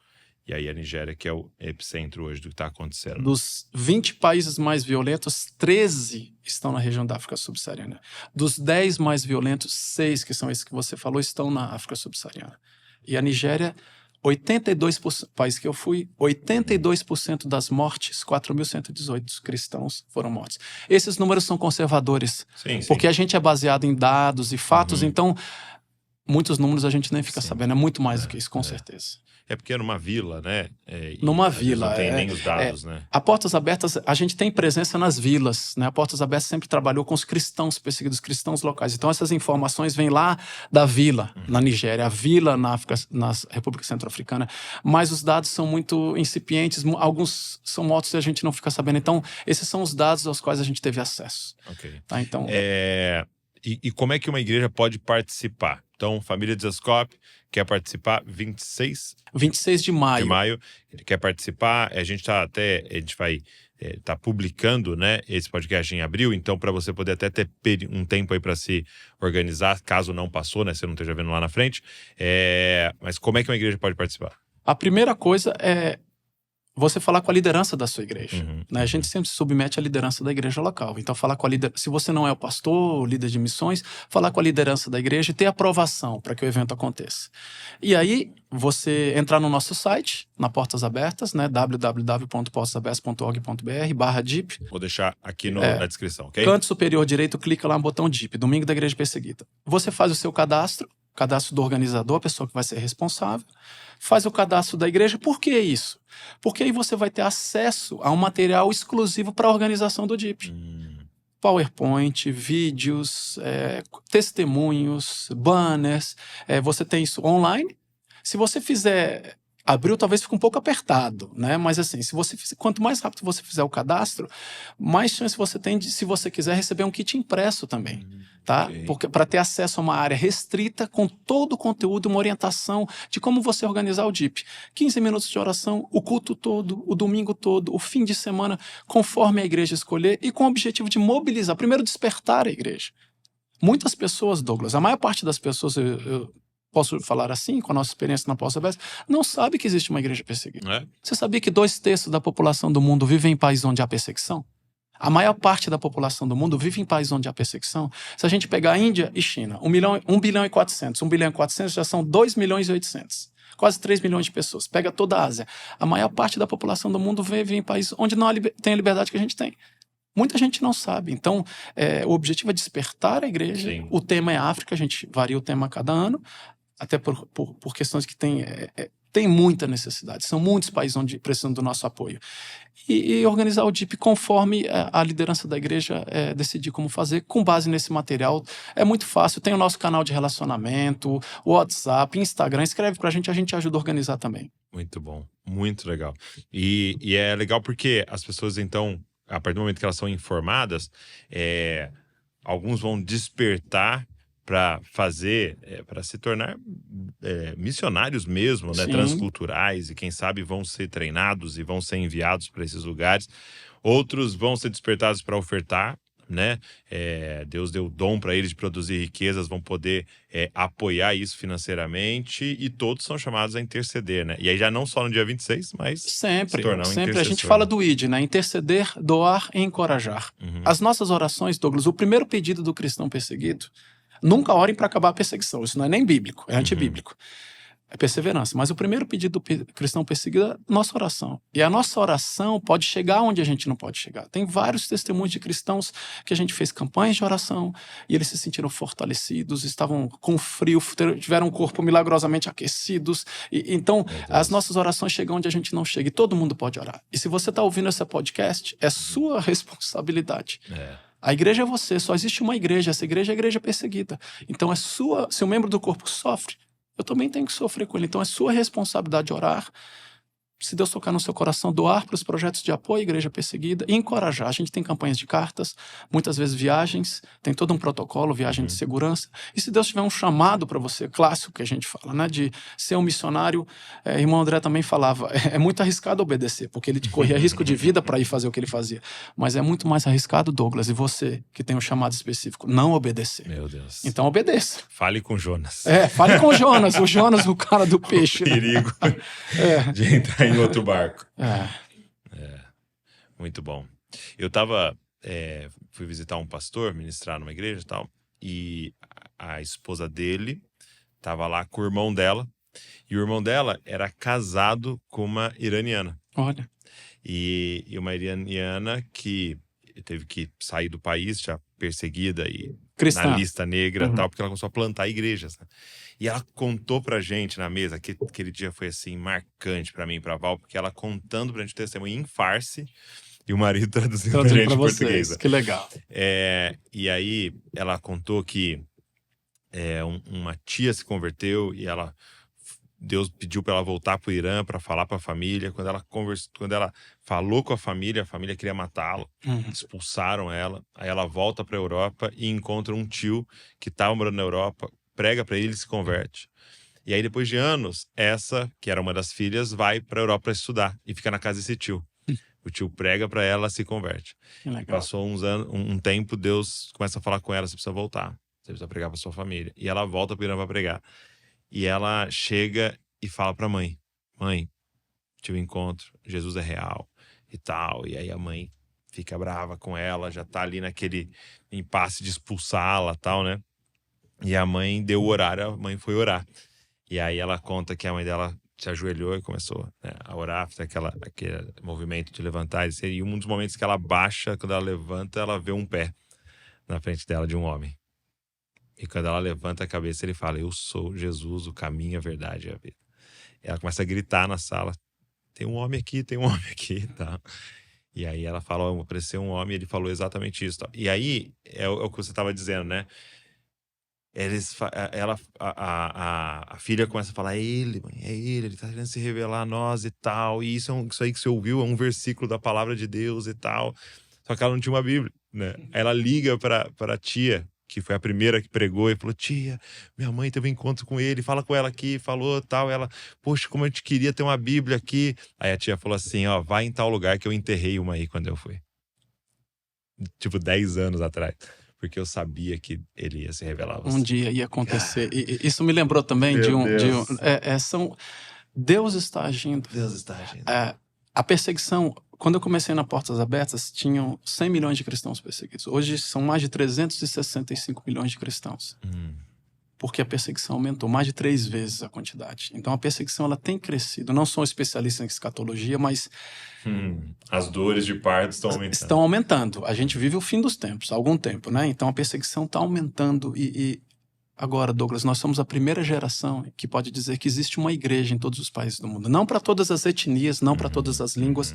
E aí a Nigéria, que é o epicentro hoje do que está acontecendo. Dos 20 países mais violentos, 13 estão na região da África subsaariana. Dos 10 mais violentos, 6, que são esses que você falou, estão na África subsaariana. E a Nigéria, 82%, país que eu fui, 82% das mortes, 4.118 cristãos foram mortos. Esses números são conservadores, porque a gente é baseado em dados e fatos, então muitos números a gente nem fica sabendo, é muito mais do que isso, com certeza. É porque é numa vila, né? Numa vila. Não tem nem os dados, né? A Portas Abertas, a gente tem presença nas vilas, né? A Portas Abertas sempre trabalhou com os cristãos perseguidos, cristãos locais. Então essas informações vêm lá da vila, na Nigéria, a vila na África, na República Centro-Africana, mas os dados são muito incipientes, alguns são mortos e a gente não fica sabendo. Então esses são os dados aos quais a gente teve acesso. Tá, então... E como é que uma igreja pode participar? Então, Família Desascope quer participar 26 de maio. Ele quer participar. A gente vai estar publicando, né, esse podcast em abril. Então, para você poder até ter um tempo aí para se organizar, caso não passou, né, você não esteja vendo lá na frente. Mas como é que uma igreja pode participar? A primeira coisa é você falar com a liderança da sua igreja. Né? A gente sempre se submete à liderança da igreja local. Então, falar com a liderança. Se você não é o pastor, o líder de missões, falar com a liderança da igreja e ter aprovação para que o evento aconteça. E aí, você entrar no nosso site, na Portas Abertas, né? www.portasabertas.org.br/DIP. Vou deixar aqui na descrição, ok? Canto superior direito, clica lá no botão DIP, Domingo da Igreja Perseguida. Você faz o seu cadastro do organizador, a pessoa que vai ser responsável, faz o cadastro da igreja. Por que isso? Porque aí você vai ter acesso a um material exclusivo para a organização do DIP. PowerPoint, vídeos, testemunhos, banners, você tem isso online. Se você fizer... Abril talvez fique um pouco apertado, né? Mas assim, quanto mais rápido você fizer o cadastro, mais chance você tem de, se você quiser, receber um kit impresso também, tá? Porque para ter acesso a uma área restrita com todo o conteúdo, uma orientação de como você organizar o DIP. 15 minutos de oração, o culto todo, o domingo todo, o fim de semana, conforme a igreja escolher e com o objetivo de mobilizar, primeiro despertar a igreja. Muitas pessoas, Douglas, a maior parte das pessoas, eu posso falar assim, com a nossa experiência na pós-abeste, não sabe que existe uma igreja perseguida. É? Você sabia que 2/3 da população do mundo vive em países onde há perseguição? A maior parte da população do mundo vive em países onde há perseguição. Se a gente pegar a Índia e China, 1 bilhão e 400. 1 bilhão e 400 já são 2 milhões e 800. Quase 3 milhões de pessoas. Pega toda a Ásia. A maior parte da população do mundo vive em países onde não tem a liberdade que a gente tem. Muita gente não sabe. Então, o objetivo é despertar a igreja. Sim. O tema é África, a gente varia o tema a cada ano, até por questões que tem muita necessidade. São muitos países onde precisam do nosso apoio. E organizar o DIP conforme a liderança da igreja decidir como fazer, com base nesse material. É muito fácil. Tem o nosso canal de relacionamento, o WhatsApp, Instagram. Escreve pra gente, a gente ajuda a organizar também. Muito bom, muito legal. E é legal porque as pessoas, então, a partir do momento que elas são informadas, alguns vão despertar para fazer, para se tornar missionários mesmo, né? Sim. Transculturais, e quem sabe vão ser treinados e vão ser enviados para esses lugares. Outros vão ser despertados para ofertar, né? Deus deu dom para eles de produzir riquezas, vão poder apoiar isso financeiramente, e todos são chamados a interceder, né? E aí já não só no dia 26, mas Sempre, se tornar um sempre. A gente intercessor, fala né? do ID, né? Interceder, doar e encorajar. Uhum. As nossas orações, Douglas, o primeiro pedido do cristão perseguido, nunca orem para acabar a perseguição. Isso não é nem bíblico, é antibíblico. É perseverança. Mas o primeiro pedido do cristão perseguido é nossa oração. E a nossa oração pode chegar onde a gente não pode chegar. Tem vários testemunhos de cristãos que a gente fez campanhas de oração e eles se sentiram fortalecidos, estavam com frio, tiveram um corpo milagrosamente aquecidos. Então, as nossas orações chegam onde a gente não chega. E todo mundo pode orar. E se você está ouvindo esse podcast, é sua responsabilidade. A igreja é você, só existe uma igreja. Essa igreja é a igreja perseguida. Então, se um membro do corpo sofre, eu também tenho que sofrer com ele. Então, é sua responsabilidade orar. Se Deus tocar no seu coração, doar para os projetos de apoio à igreja perseguida e encorajar. A gente tem campanhas de cartas, muitas vezes viagens, tem todo um protocolo, viagem de segurança. E se Deus tiver um chamado para você, clássico que a gente fala, né, de ser um missionário, irmão André também falava, é muito arriscado obedecer, porque ele corria risco de vida para ir fazer o que ele fazia. Mas é muito mais arriscado, Douglas, e você, que tem um chamado específico, não obedecer. Meu Deus. Então obedeça. Fale com Jonas. Fale com o Jonas, o cara do peixe. Perigo de entrar em outro barco. Muito bom. Eu fui visitar um pastor, ministrar numa igreja e tal, e a esposa dele estava lá com o irmão dela, e o irmão dela era casado com uma iraniana. Olha. E uma iraniana que teve que sair do país, já perseguida e cristã, na lista negra e tal, porque ela começou a plantar igrejas, né? E ela contou pra gente na mesa, que aquele dia foi assim, marcante pra mim e pra Val, porque ela contando pra gente o testemunho em farsi, e o marido traduzindo pra gente em português. Que legal. E aí ela contou que uma tia se converteu e Deus pediu para ela voltar pro Irã para falar para a família. Quando ela falou com a família queria matá-la. Expulsaram ela. Aí ela volta para a Europa e encontra um tio que estava morando na Europa, prega para ele e se converte. E aí, depois de anos, essa, que era uma das filhas, vai para a Europa para estudar e fica na casa desse tio. O tio prega para ela, se converte. Passou uns anos, um tempo, Deus começa a falar com ela: você precisa voltar, você precisa pregar para sua família. E ela volta para o Irã para pregar. E ela chega e fala pra mãe: mãe, tive um encontro, Jesus é real e tal. E aí a mãe fica brava com ela, já tá ali naquele impasse de expulsá-la e tal, né? E a mãe deu o horário, a mãe foi orar. E aí ela conta que a mãe dela se ajoelhou e começou, né, a orar, aquele movimento de levantar. E um dos momentos que ela baixa, quando ela levanta, ela vê um pé na frente dela de um homem. E quando ela levanta a cabeça, ele fala: eu sou Jesus, o caminho, a verdade e a vida. E ela começa a gritar na sala: tem um homem aqui, tá? E aí ela fala: apareceu um homem, e ele falou exatamente isso, tá? E aí, é o que você estava dizendo, né? A filha começa a falar: é ele, mãe, ele tá querendo se revelar a nós e tal. E isso aí que você ouviu é um versículo da palavra de Deus e tal. Só que ela não tinha uma Bíblia, né? Aí ela liga pra tia, que foi a primeira que pregou, e falou: tia, minha mãe teve um encontro com ele, fala com ela aqui, falou tal. Ela: poxa, como eu te queria ter uma Bíblia aqui. Aí a tia falou assim: ó, vai em tal lugar que eu enterrei uma aí quando eu fui. Tipo, 10 anos atrás. porque eu sabia que ele ia se revelar a você. Um dia ia acontecer. E isso me lembrou também Meu de Deus. Deus está agindo. Deus está agindo. A perseguição, quando eu comecei na Portas Abertas, tinham 100 milhões de cristãos perseguidos. Hoje são mais de 365 milhões de cristãos. Porque a perseguição aumentou mais de 3 vezes a quantidade. Então a perseguição ela tem crescido. Não sou especialista em escatologia, mas As dores de parto estão aumentando. estão aumentando. A gente vive o fim dos tempos, há algum tempo, né? Então a perseguição está aumentando. E agora, Douglas, nós somos a primeira geração que pode dizer que existe uma igreja em todos os países do mundo. Não para todas as etnias, não para todas as línguas,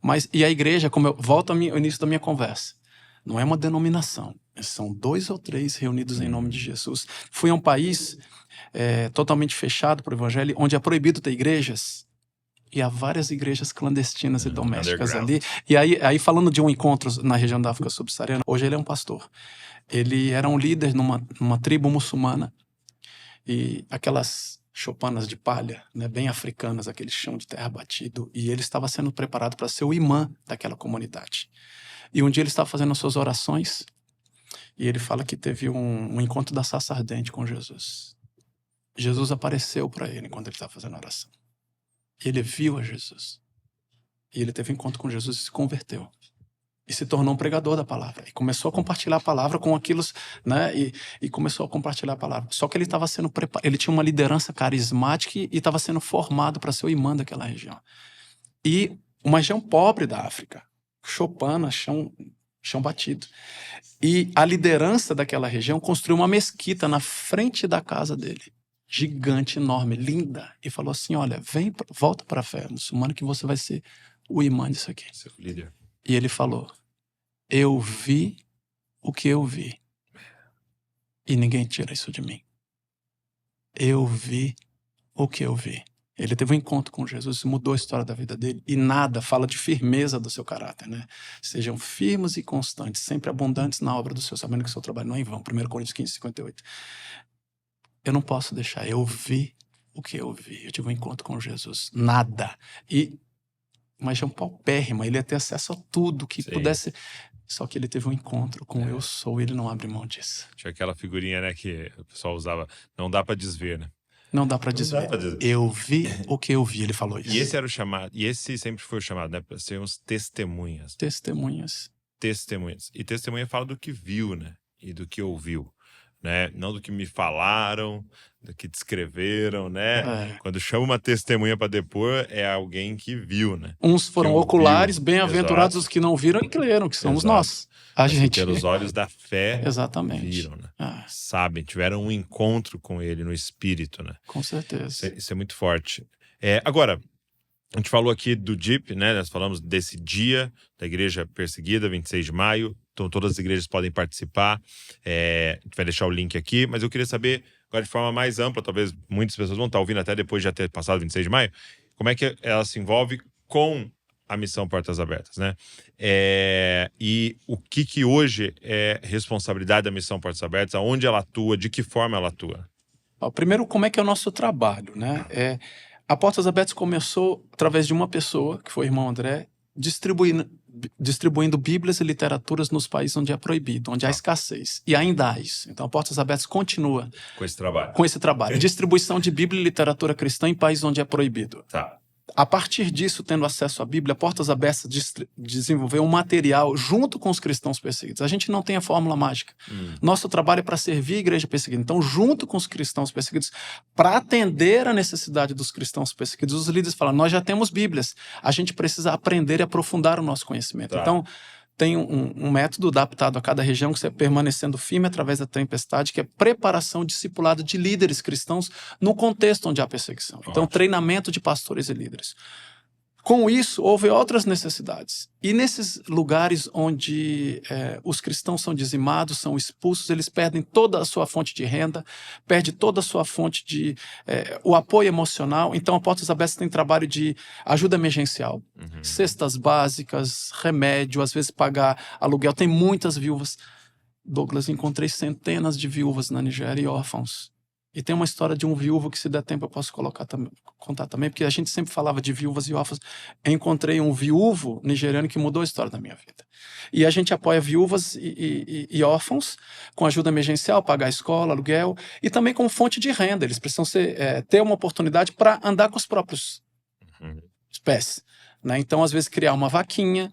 mas e a igreja, como eu volto ao início da minha conversa, não é uma denominação. São 2 ou 3 reunidos em nome de Jesus. Fui a um país totalmente fechado para o evangelho, onde é proibido ter igrejas. E há várias igrejas clandestinas e domésticas ali. E aí, falando de um encontro na região da África subsaariana, hoje ele é um pastor. Ele era um líder numa tribo muçulmana. E aquelas choupanas de palha, né, bem africanas, aquele chão de terra batido. E ele estava sendo preparado para ser o imã daquela comunidade. E um dia ele estava fazendo as suas orações. E ele fala que teve um encontro da sarça ardente com Jesus. Jesus apareceu para ele enquanto ele estava fazendo a oração. Ele viu a Jesus. E ele teve um encontro com Jesus e se converteu. E se tornou um pregador da palavra. E começou a compartilhar a palavra com aquilo, né? E começou a compartilhar a palavra. Só que ele estava sendo preparado. Ele tinha uma liderança carismática e estava sendo formado para ser o imã daquela região. E uma região pobre da África. Chopana, chão batido. E a liderança daquela região construiu uma mesquita na frente da casa dele. Gigante, enorme, linda. E falou assim, olha, volta para a fé muçulmana que você vai ser o imã disso aqui. Seu líder. E ele falou, eu vi o que eu vi. E ninguém tira isso de mim. Eu vi o que eu vi. Ele teve um encontro com Jesus, isso mudou a história da vida dele. E nada fala de firmeza do seu caráter, né? Sejam firmes e constantes, sempre abundantes na obra do Senhor, sabendo que o seu trabalho não é em vão. 1 Coríntios 15, 58. Eu não posso deixar, eu vi o que eu vi. Eu tive um encontro com Jesus. Nada. E uma região paupérrima, ele ia ter acesso a tudo que pudesse. Só que ele teve um encontro com eu sou, e ele não abre mão disso. Tinha aquela figurinha, né, que o pessoal usava, não dá pra desver, né? Não dá pra dizer. Eu vi o que eu vi, ele falou isso. E esse era o chamado, e esse sempre foi o chamado, né, para sermos testemunhas. Testemunhas. E testemunha fala do que viu, né, e do que ouviu, né, não do que me falaram, do que descreveram, né. Quando chama uma testemunha para depor, é alguém que viu, né. Uns foram oculares, bem-aventurados os que não viram e que leram, que somos nós. A gente. Pelos olhos da fé, exatamente. Viram, né? Sabem, tiveram um encontro com ele no espírito, né? Com certeza. Isso é muito forte. Agora, a gente falou aqui do DIP, né? Nós falamos desse dia da igreja perseguida, 26 de maio. Então, todas as igrejas podem participar. A gente vai deixar o link aqui, mas eu queria saber, agora de forma mais ampla, talvez muitas pessoas vão estar ouvindo até depois de já ter passado 26 de maio, como é que ela se envolve com a missão Portas Abertas, né? E o que hoje é responsabilidade da missão Portas Abertas, aonde ela atua, de que forma ela atua? Primeiro, como é que é o nosso trabalho, né? A Portas Abertas começou através de uma pessoa, que foi o irmão André, distribuindo bíblias e literaturas nos países onde é proibido, onde há escassez. E ainda há isso. Então, a Portas Abertas continua com esse trabalho. Distribuição de bíblia e literatura cristã em países onde é proibido. A partir disso, tendo acesso à Bíblia, Portas Abertas desenvolveu um material junto com os cristãos perseguidos. A gente não tem a fórmula mágica. Nosso trabalho é para servir a igreja perseguida. Então, junto com os cristãos perseguidos, para atender a necessidade dos cristãos perseguidos, os líderes falam, nós já temos Bíblias, a gente precisa aprender e aprofundar o nosso conhecimento. Então, tem um método adaptado a cada região, que você é permanecendo firme através da tempestade, que é preparação, discipulado de líderes cristãos no contexto onde há perseguição. Então, treinamento de pastores e líderes. Com isso, houve outras necessidades. E nesses lugares onde os cristãos são dizimados, são expulsos, eles perdem toda a sua fonte de renda, perde toda a sua fonte de o apoio emocional. Então, a Portas Abertas tem trabalho de ajuda emergencial, cestas básicas, remédio, às vezes pagar aluguel. Tem muitas viúvas. Douglas, encontrei centenas de viúvas na Nigéria e órfãos E tem uma história de um viúvo que, se der tempo, eu posso contar também, porque a gente sempre falava de viúvas e órfãos. Eu encontrei um viúvo nigeriano que mudou a história da minha vida. E a gente apoia viúvas e órfãos com ajuda emergencial, pagar escola, aluguel, e também como fonte de renda. Eles precisam ter uma oportunidade para andar com os próprios pés. Né? Então, às vezes, criar uma vaquinha.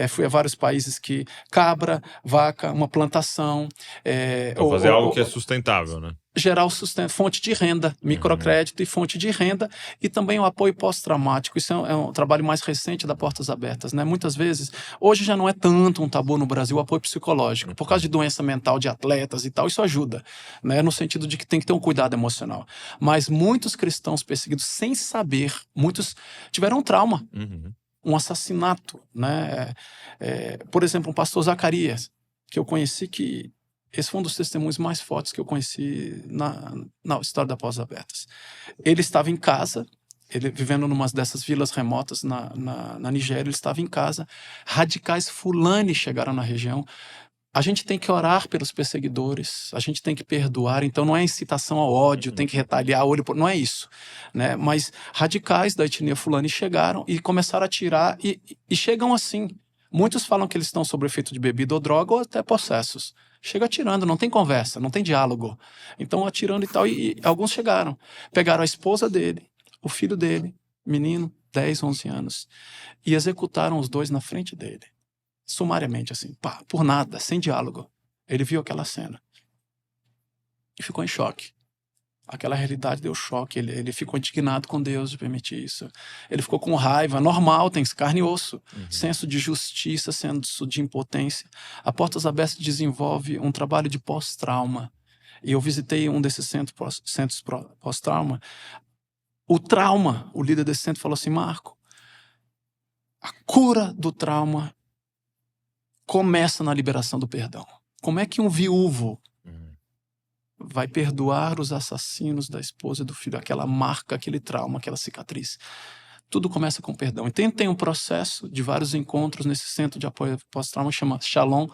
Fui a vários países que cabra, vaca, uma plantação. Então, fazer algo que é sustentável, né? Gerar fonte de renda, microcrédito e fonte de renda, e também o apoio pós-traumático. Isso é um trabalho mais recente da Portas Abertas, né? Muitas vezes, hoje já não é tanto um tabu no Brasil o apoio psicológico, por causa de doença mental de atletas e tal, isso ajuda, né? No sentido de que tem que ter um cuidado emocional. Mas muitos cristãos perseguidos, sem saber, muitos tiveram um trauma, um assassinato, né? Por exemplo, um pastor Zacarias, que eu conheci, que esse foi um dos testemunhos mais fortes que eu conheci na história da Portas Abertas. Ele estava em casa, ele vivendo numa dessas vilas remotas na Nigéria, ele estava em casa. Radicais fulani chegaram na região. A gente tem que orar pelos perseguidores, a gente tem que perdoar. Então não é incitação ao ódio, tem que retaliar não é isso, né? Mas radicais da etnia fulani chegaram e começaram a atirar e chegam assim. Muitos falam que eles estão sob efeito de bebida ou droga ou até possessos. Chega atirando, não tem conversa, não tem diálogo. Então atirando e tal, e alguns chegaram. Pegaram a esposa dele, o filho dele, menino, 10, 11 anos, e executaram os dois na frente dele. Sumariamente, assim, pá, por nada, sem diálogo. Ele viu aquela cena e ficou em choque. Aquela realidade deu choque, ele ficou indignado com Deus de permitir isso. Ele ficou com raiva, normal, tem carne e osso. Senso de justiça, senso de impotência. A Portas Abertas desenvolve um trabalho de pós-trauma. E eu visitei um desses centros pós-trauma. O líder desse centro falou assim: Marco, a cura do trauma começa na liberação do perdão. Como é que um viúvo vai perdoar os assassinos da esposa e do filho? Aquela marca, aquele trauma, aquela cicatriz. Tudo começa com perdão. Então tem um processo de vários encontros nesse centro de apoio pós-trauma, chama Shalom,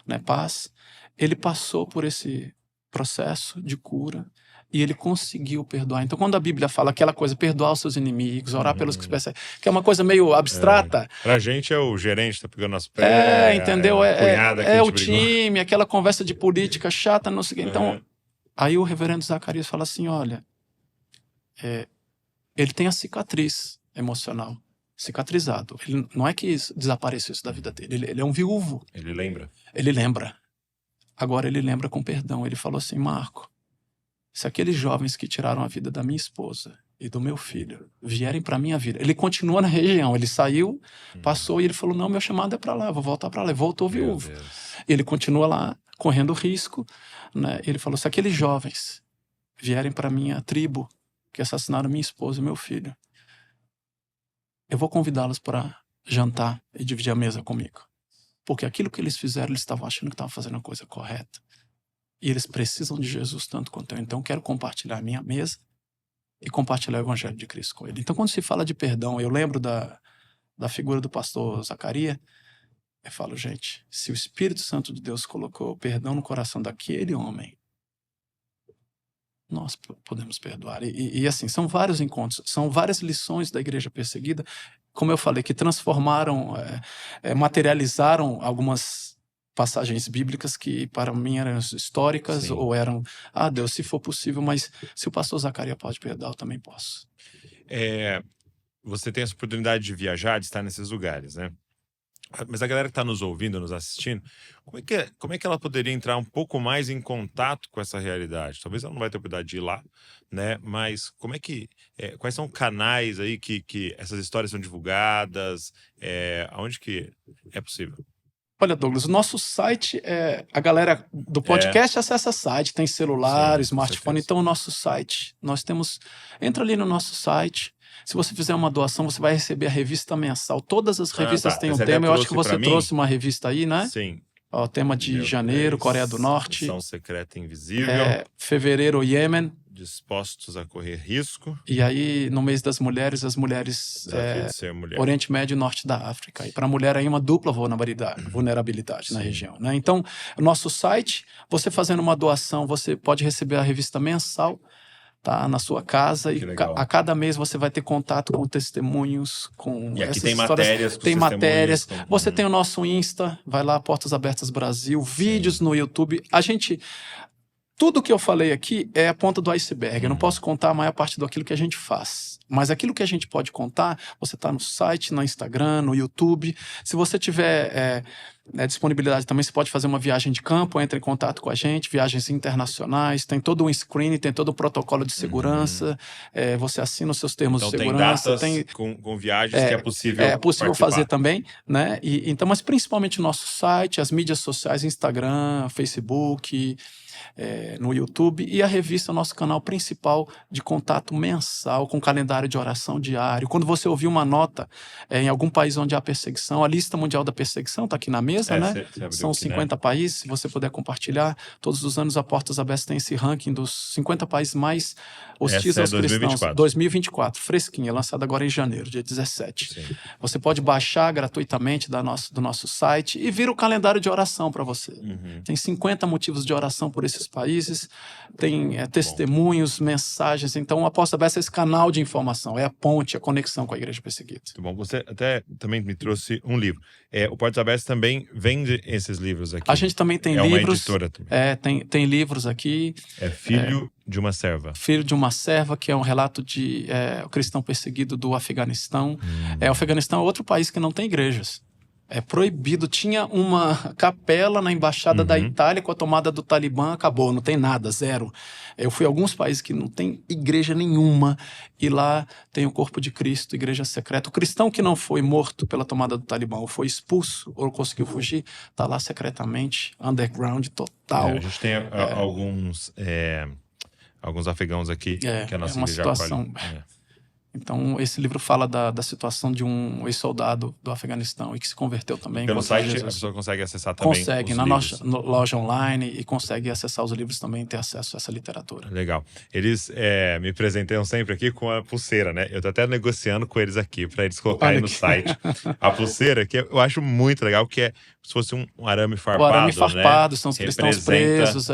né, paz. Ele passou por esse processo de cura e ele conseguiu perdoar. Então, quando a Bíblia fala aquela coisa, perdoar os seus inimigos, orar pelos que se perseguem, que é uma coisa meio abstrata. Pra gente é o gerente tá pegando nosso pé. Entendeu? É o time, aquela conversa de política chata, não sei o quê. Então, aí o reverendo Zacarias fala assim: olha, ele tem a cicatriz emocional, cicatrizado. Ele, não é que desapareceu isso da vida dele, ele é um viúvo. Ele lembra. Ele lembra. Agora ele lembra com perdão. Ele falou assim: Marco, se aqueles jovens que tiraram a vida da minha esposa e do meu filho vierem para minha vida, ele continua na região, ele saiu, passou e ele falou: não, meu chamado é para lá, vou voltar para lá. E voltou viúvo. Ele continua lá, correndo risco, né? Ele falou: se aqueles jovens vierem para minha tribo que assassinaram minha esposa e meu filho, eu vou convidá-los para jantar e dividir a mesa comigo. Porque aquilo que eles fizeram, eles estavam achando que estavam fazendo a coisa correta. E eles precisam de Jesus tanto quanto eu. Então, eu quero compartilhar a minha mesa e compartilhar o Evangelho de Cristo com ele. Então, quando se fala de perdão, eu lembro da figura do pastor Zacarias. Eu falo: gente, se o Espírito Santo de Deus colocou perdão no coração daquele homem, nós podemos perdoar. E assim, são vários encontros, são várias lições da igreja perseguida, como eu falei, que transformaram, materializaram algumas passagens bíblicas que para mim eram históricas. Sim. Ou eram, Deus, se for possível, mas se o pastor Zacarias pode perdoar, eu também posso. Você tem essa oportunidade de viajar, de estar nesses lugares, né? Mas a galera que está nos ouvindo, nos assistindo, como é que ela poderia entrar um pouco mais em contato com essa realidade? Talvez ela não vai ter oportunidade de ir lá, né? Mas quais são canais aí que essas histórias são divulgadas? Aonde que é possível? Olha, Douglas, o nosso site, a galera do podcast acessa o site, tem celular, smartphone, então o nosso site, entra ali no nosso site. Se você fizer uma doação, você vai receber a revista mensal. Todas as revistas têm um tema. Eu acho que você trouxe uma revista aí, né? Sim. O tema de janeiro, Coreia do Norte. Missão Secreta Invisível. Fevereiro, Iêmen. dispostos a correr risco. E aí, no mês das mulheres, as mulheres... Desafio de ser mulher. Oriente Médio e Norte da África. E para a mulher aí uma dupla vulnerabilidade na região, né? Então, o nosso site, você fazendo uma doação, você pode receber a revista mensal, tá, na sua casa, e a cada mês você vai ter contato com testemunhos, com e aqui essas tem histórias. matérias, tem matérias. Você tem o nosso Insta, vai lá, Portas Abertas Brasil, vídeos no YouTube. Tudo que eu falei aqui é a ponta do iceberg. Eu não posso contar a maior parte daquilo que a gente faz. Mas aquilo que a gente pode contar, você está no site, no Instagram, no YouTube. Se você tiver disponibilidade também, você pode fazer uma viagem de campo, entra em contato com a gente, viagens internacionais, tem todo um screening, tem todo um protocolo de segurança, você assina os seus termos de segurança. Tem datas com viagens que é possível fazer também, né? Então, mas principalmente o nosso site, as mídias sociais, Instagram, Facebook... no YouTube, e a revista é o nosso canal principal de contato mensal, com calendário de oração diário. Quando você ouvir uma nota em algum país onde há perseguição, a lista mundial da perseguição está aqui na mesa, né? São 50 países, se você puder compartilhar. Todos os anos a Portas Abertas tem esse ranking dos 50 países mais hostis aos cristãos. 2024, fresquinha, lançada agora em janeiro, dia 17. Sim. Você pode baixar gratuitamente do nosso site e vir o calendário de oração para você. Tem 50 motivos de oração por esses países, tem testemunhos, mensagens. Então, a Portas Abertas é esse canal de informação, é a ponte, a conexão com a igreja perseguida. Muito bom. Você até também me trouxe um livro. O Portas Abertas também vende esses livros aqui. A gente também tem livros. É uma editora também. Tem livros aqui. Filho de uma Serva. Filho de uma Serva, que é um relato de o cristão perseguido do Afeganistão. O Afeganistão é outro país que não tem igrejas. É proibido. Tinha uma capela na embaixada da Itália, com a tomada do Talibã, acabou, não tem nada, zero. Eu fui a alguns países que não tem igreja nenhuma, e lá tem o corpo de Cristo, igreja secreta. O cristão que não foi morto pela tomada do Talibã, ou foi expulso, ou conseguiu fugir, está lá secretamente, underground total. A gente tem alguns afegãos aqui que a nossa igreja situação. Então, esse livro fala da situação de um ex-soldado do Afeganistão e que se converteu também. Pelo site, a pessoa consegue acessar também consegue, os na livros. nossa loja online, e consegue acessar os livros também e ter acesso a essa literatura. Legal. Eles me presenteiam sempre aqui com a pulseira, né? Eu tô até negociando com eles aqui para eles colocarem no site a pulseira, que eu acho muito legal, que é se fosse um arame farpado. O arame farpado, né? São os cristãos presos.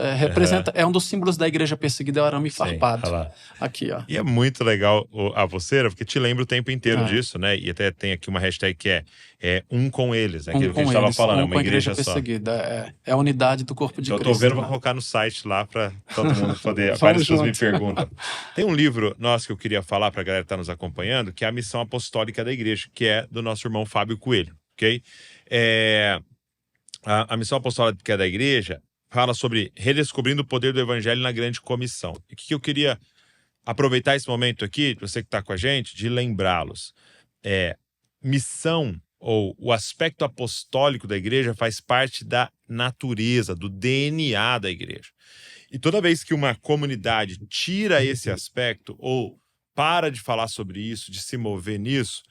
É um dos símbolos da igreja perseguida, é o arame farpado. Aqui, ó. E é muito legal a pulseira, porque te lembra o tempo inteiro disso, né? E até tem aqui uma hashtag que é um com eles, aquilo que a gente estava falando, é uma igreja só. Perseguida, é a unidade do corpo de Cristo. Eu tô vendo, vou colocar no site lá para todo mundo poder. Várias pessoas me perguntam. Tem um livro nosso que eu queria falar para a galera que está nos acompanhando, que é a Missão Apostólica da Igreja, que é do nosso irmão Fábio Coelho, ok? A Missão Apostólica da Igreja fala sobre redescobrindo o poder do Evangelho na grande comissão. E o que eu queria aproveitar esse momento aqui, você que está com a gente, de lembrá-los. Missão, ou o aspecto apostólico da igreja, faz parte da natureza, do DNA da igreja. E toda vez que uma comunidade tira esse aspecto, ou para de falar sobre isso, de se mover nisso,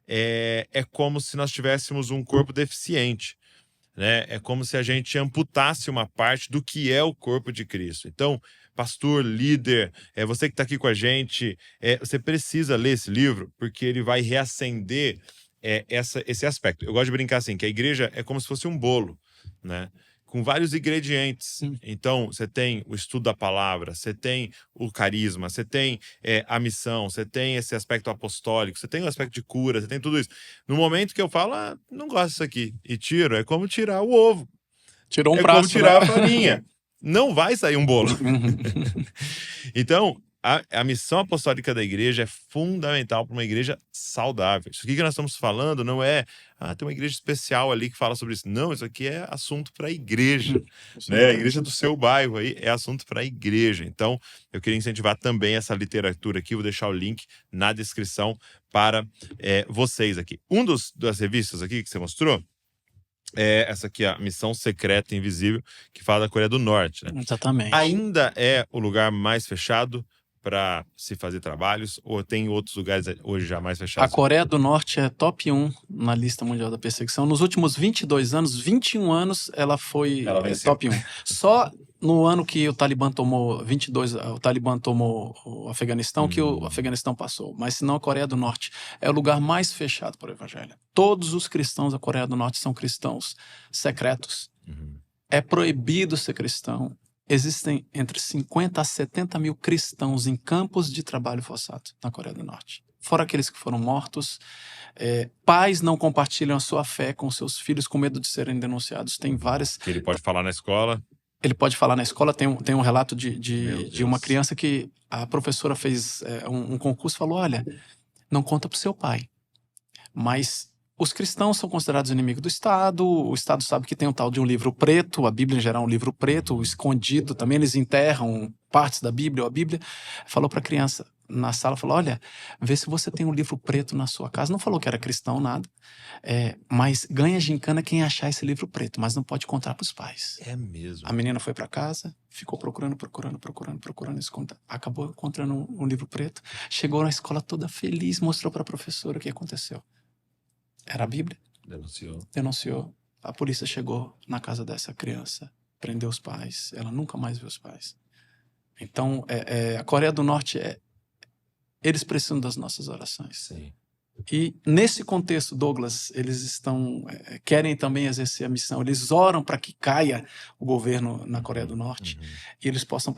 é como se nós tivéssemos um corpo deficiente. Né? É como se a gente amputasse uma parte do que é o corpo de Cristo. Então, pastor, líder, você que está aqui com a gente, você precisa ler esse livro, porque ele vai reacender esse aspecto. Eu gosto de brincar assim, que a igreja é como se fosse um bolo, né? Com vários ingredientes. Então, você tem o estudo da palavra, você tem o carisma, você tem a missão, você tem esse aspecto apostólico, você tem o aspecto de cura, você tem tudo isso. No momento que eu falo, não gosto disso aqui, e tiro, é como tirar o ovo. Tirou um braço, como tirar a farinha. Não vai sair um bolo. Então, a missão apostólica da igreja é fundamental para uma igreja saudável. Isso aqui que nós estamos falando não é tem uma igreja especial ali que fala sobre isso. Não, isso aqui é assunto para a igreja. Né? A igreja do seu bairro aí é assunto para a igreja. Então, eu queria incentivar também essa literatura aqui. Vou deixar o link na descrição para vocês aqui. Das revistas aqui que você mostrou, essa aqui, a Missão Secreta Invisível, que fala da Coreia do Norte. Né? Exatamente. Ainda é o lugar mais fechado para se fazer trabalhos, ou tem outros lugares hoje já mais fechados? A Coreia do Norte é top 1 na lista mundial da perseguição. Nos últimos 22 anos, 21 anos, ela foi top 1. Só no ano que o Talibã tomou 22, o Talibã tomou o Afeganistão, que o Afeganistão passou. Mas senão a Coreia do Norte é o lugar mais fechado para o evangelho. Todos os cristãos da Coreia do Norte são cristãos secretos. É proibido ser cristão. Existem entre 50 a 70 mil cristãos em campos de trabalho forçado na Coreia do Norte. Fora aqueles que foram mortos. Pais não compartilham a sua fé com seus filhos com medo de serem denunciados. Tem várias... Que ele pode falar na escola. Ele pode falar na escola. Tem um relato de uma criança que a professora fez um concurso e falou, olha, não conta pro seu pai. Mas os cristãos são considerados inimigos do Estado. O Estado sabe que tem um tal de um livro preto. A Bíblia em geral é um livro preto, escondido. Também eles enterram partes da Bíblia. A Bíblia falou para a criança na sala, falou, olha, vê se você tem um livro preto na sua casa. Não falou que era cristão, nada. Mas ganha gincana quem achar esse livro preto, mas não pode contar para os pais. É mesmo. A menina foi para casa, ficou procurando. Acabou encontrando um livro preto. Chegou na escola toda feliz, mostrou para a professora o que aconteceu. Era a Bíblia. Denunciou. A polícia chegou na casa dessa criança, prendeu os pais. Ela nunca mais viu os pais. Então, a Coreia do Norte, eles precisam das nossas orações. Sim. E nesse contexto, Douglas, eles querem também exercer a missão. Eles oram para que caia o governo na Coreia do Norte e eles possam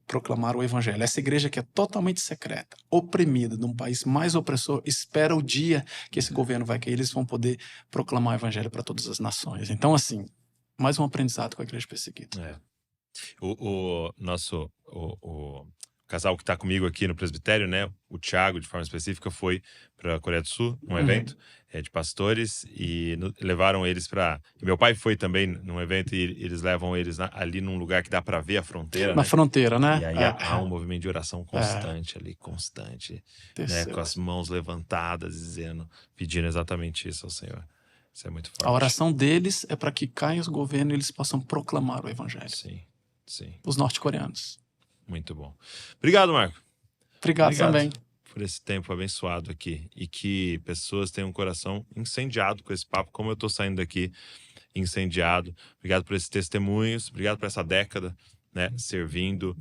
proclamar o evangelho. Essa igreja que é totalmente secreta, oprimida, de um país mais opressor, espera o dia que esse governo vai cair. Eles vão poder proclamar o evangelho para todas as nações. Então, assim, mais um aprendizado com a igreja perseguida. O casal que está comigo aqui no presbitério, né? O Thiago, de forma específica, foi para a Coreia do Sul, num evento de pastores, e levaram eles para... Meu pai foi também num evento e eles levam eles ali num lugar que dá para ver a fronteira. Na fronteira, né? E aí há um movimento de oração constante ali, constante, né? Com as mãos levantadas, pedindo exatamente isso ao Senhor. Isso é muito forte. A oração deles é para que caia os governos e eles possam proclamar o evangelho. Sim, sim. Os norte-coreanos. Muito bom. Obrigado, Marco. Obrigado também. Por esse tempo abençoado aqui. E que pessoas tenham um coração incendiado com esse papo, como eu estou saindo daqui incendiado. Obrigado por esses testemunhos. Obrigado por essa década, né, servindo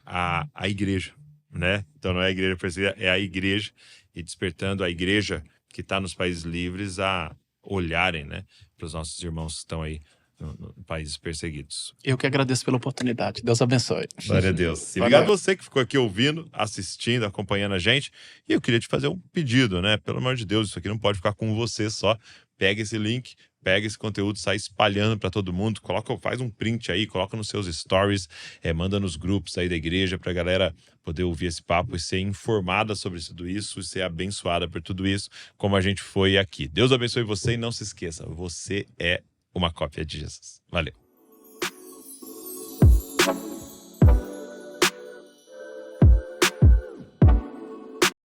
a igreja, né? Então não é a igreja perseguida, é a igreja. E despertando a igreja que está nos países livres a olharem, né, para os nossos irmãos que estão aí no países perseguidos. Eu que agradeço pela oportunidade. Deus abençoe. Glória a Deus. E obrigado a você que ficou aqui ouvindo, assistindo, acompanhando a gente. E eu queria te fazer um pedido, né? Pelo amor de Deus, isso aqui não pode ficar com você só. Pega esse link, pega esse conteúdo, sai espalhando para todo mundo. Faz um print aí, coloca nos seus stories, manda nos grupos aí da igreja para a galera poder ouvir esse papo e ser informada sobre tudo isso e ser abençoada por tudo isso, como a gente foi aqui. Deus abençoe você e não se esqueça, você é uma cópia de Jesus. Valeu.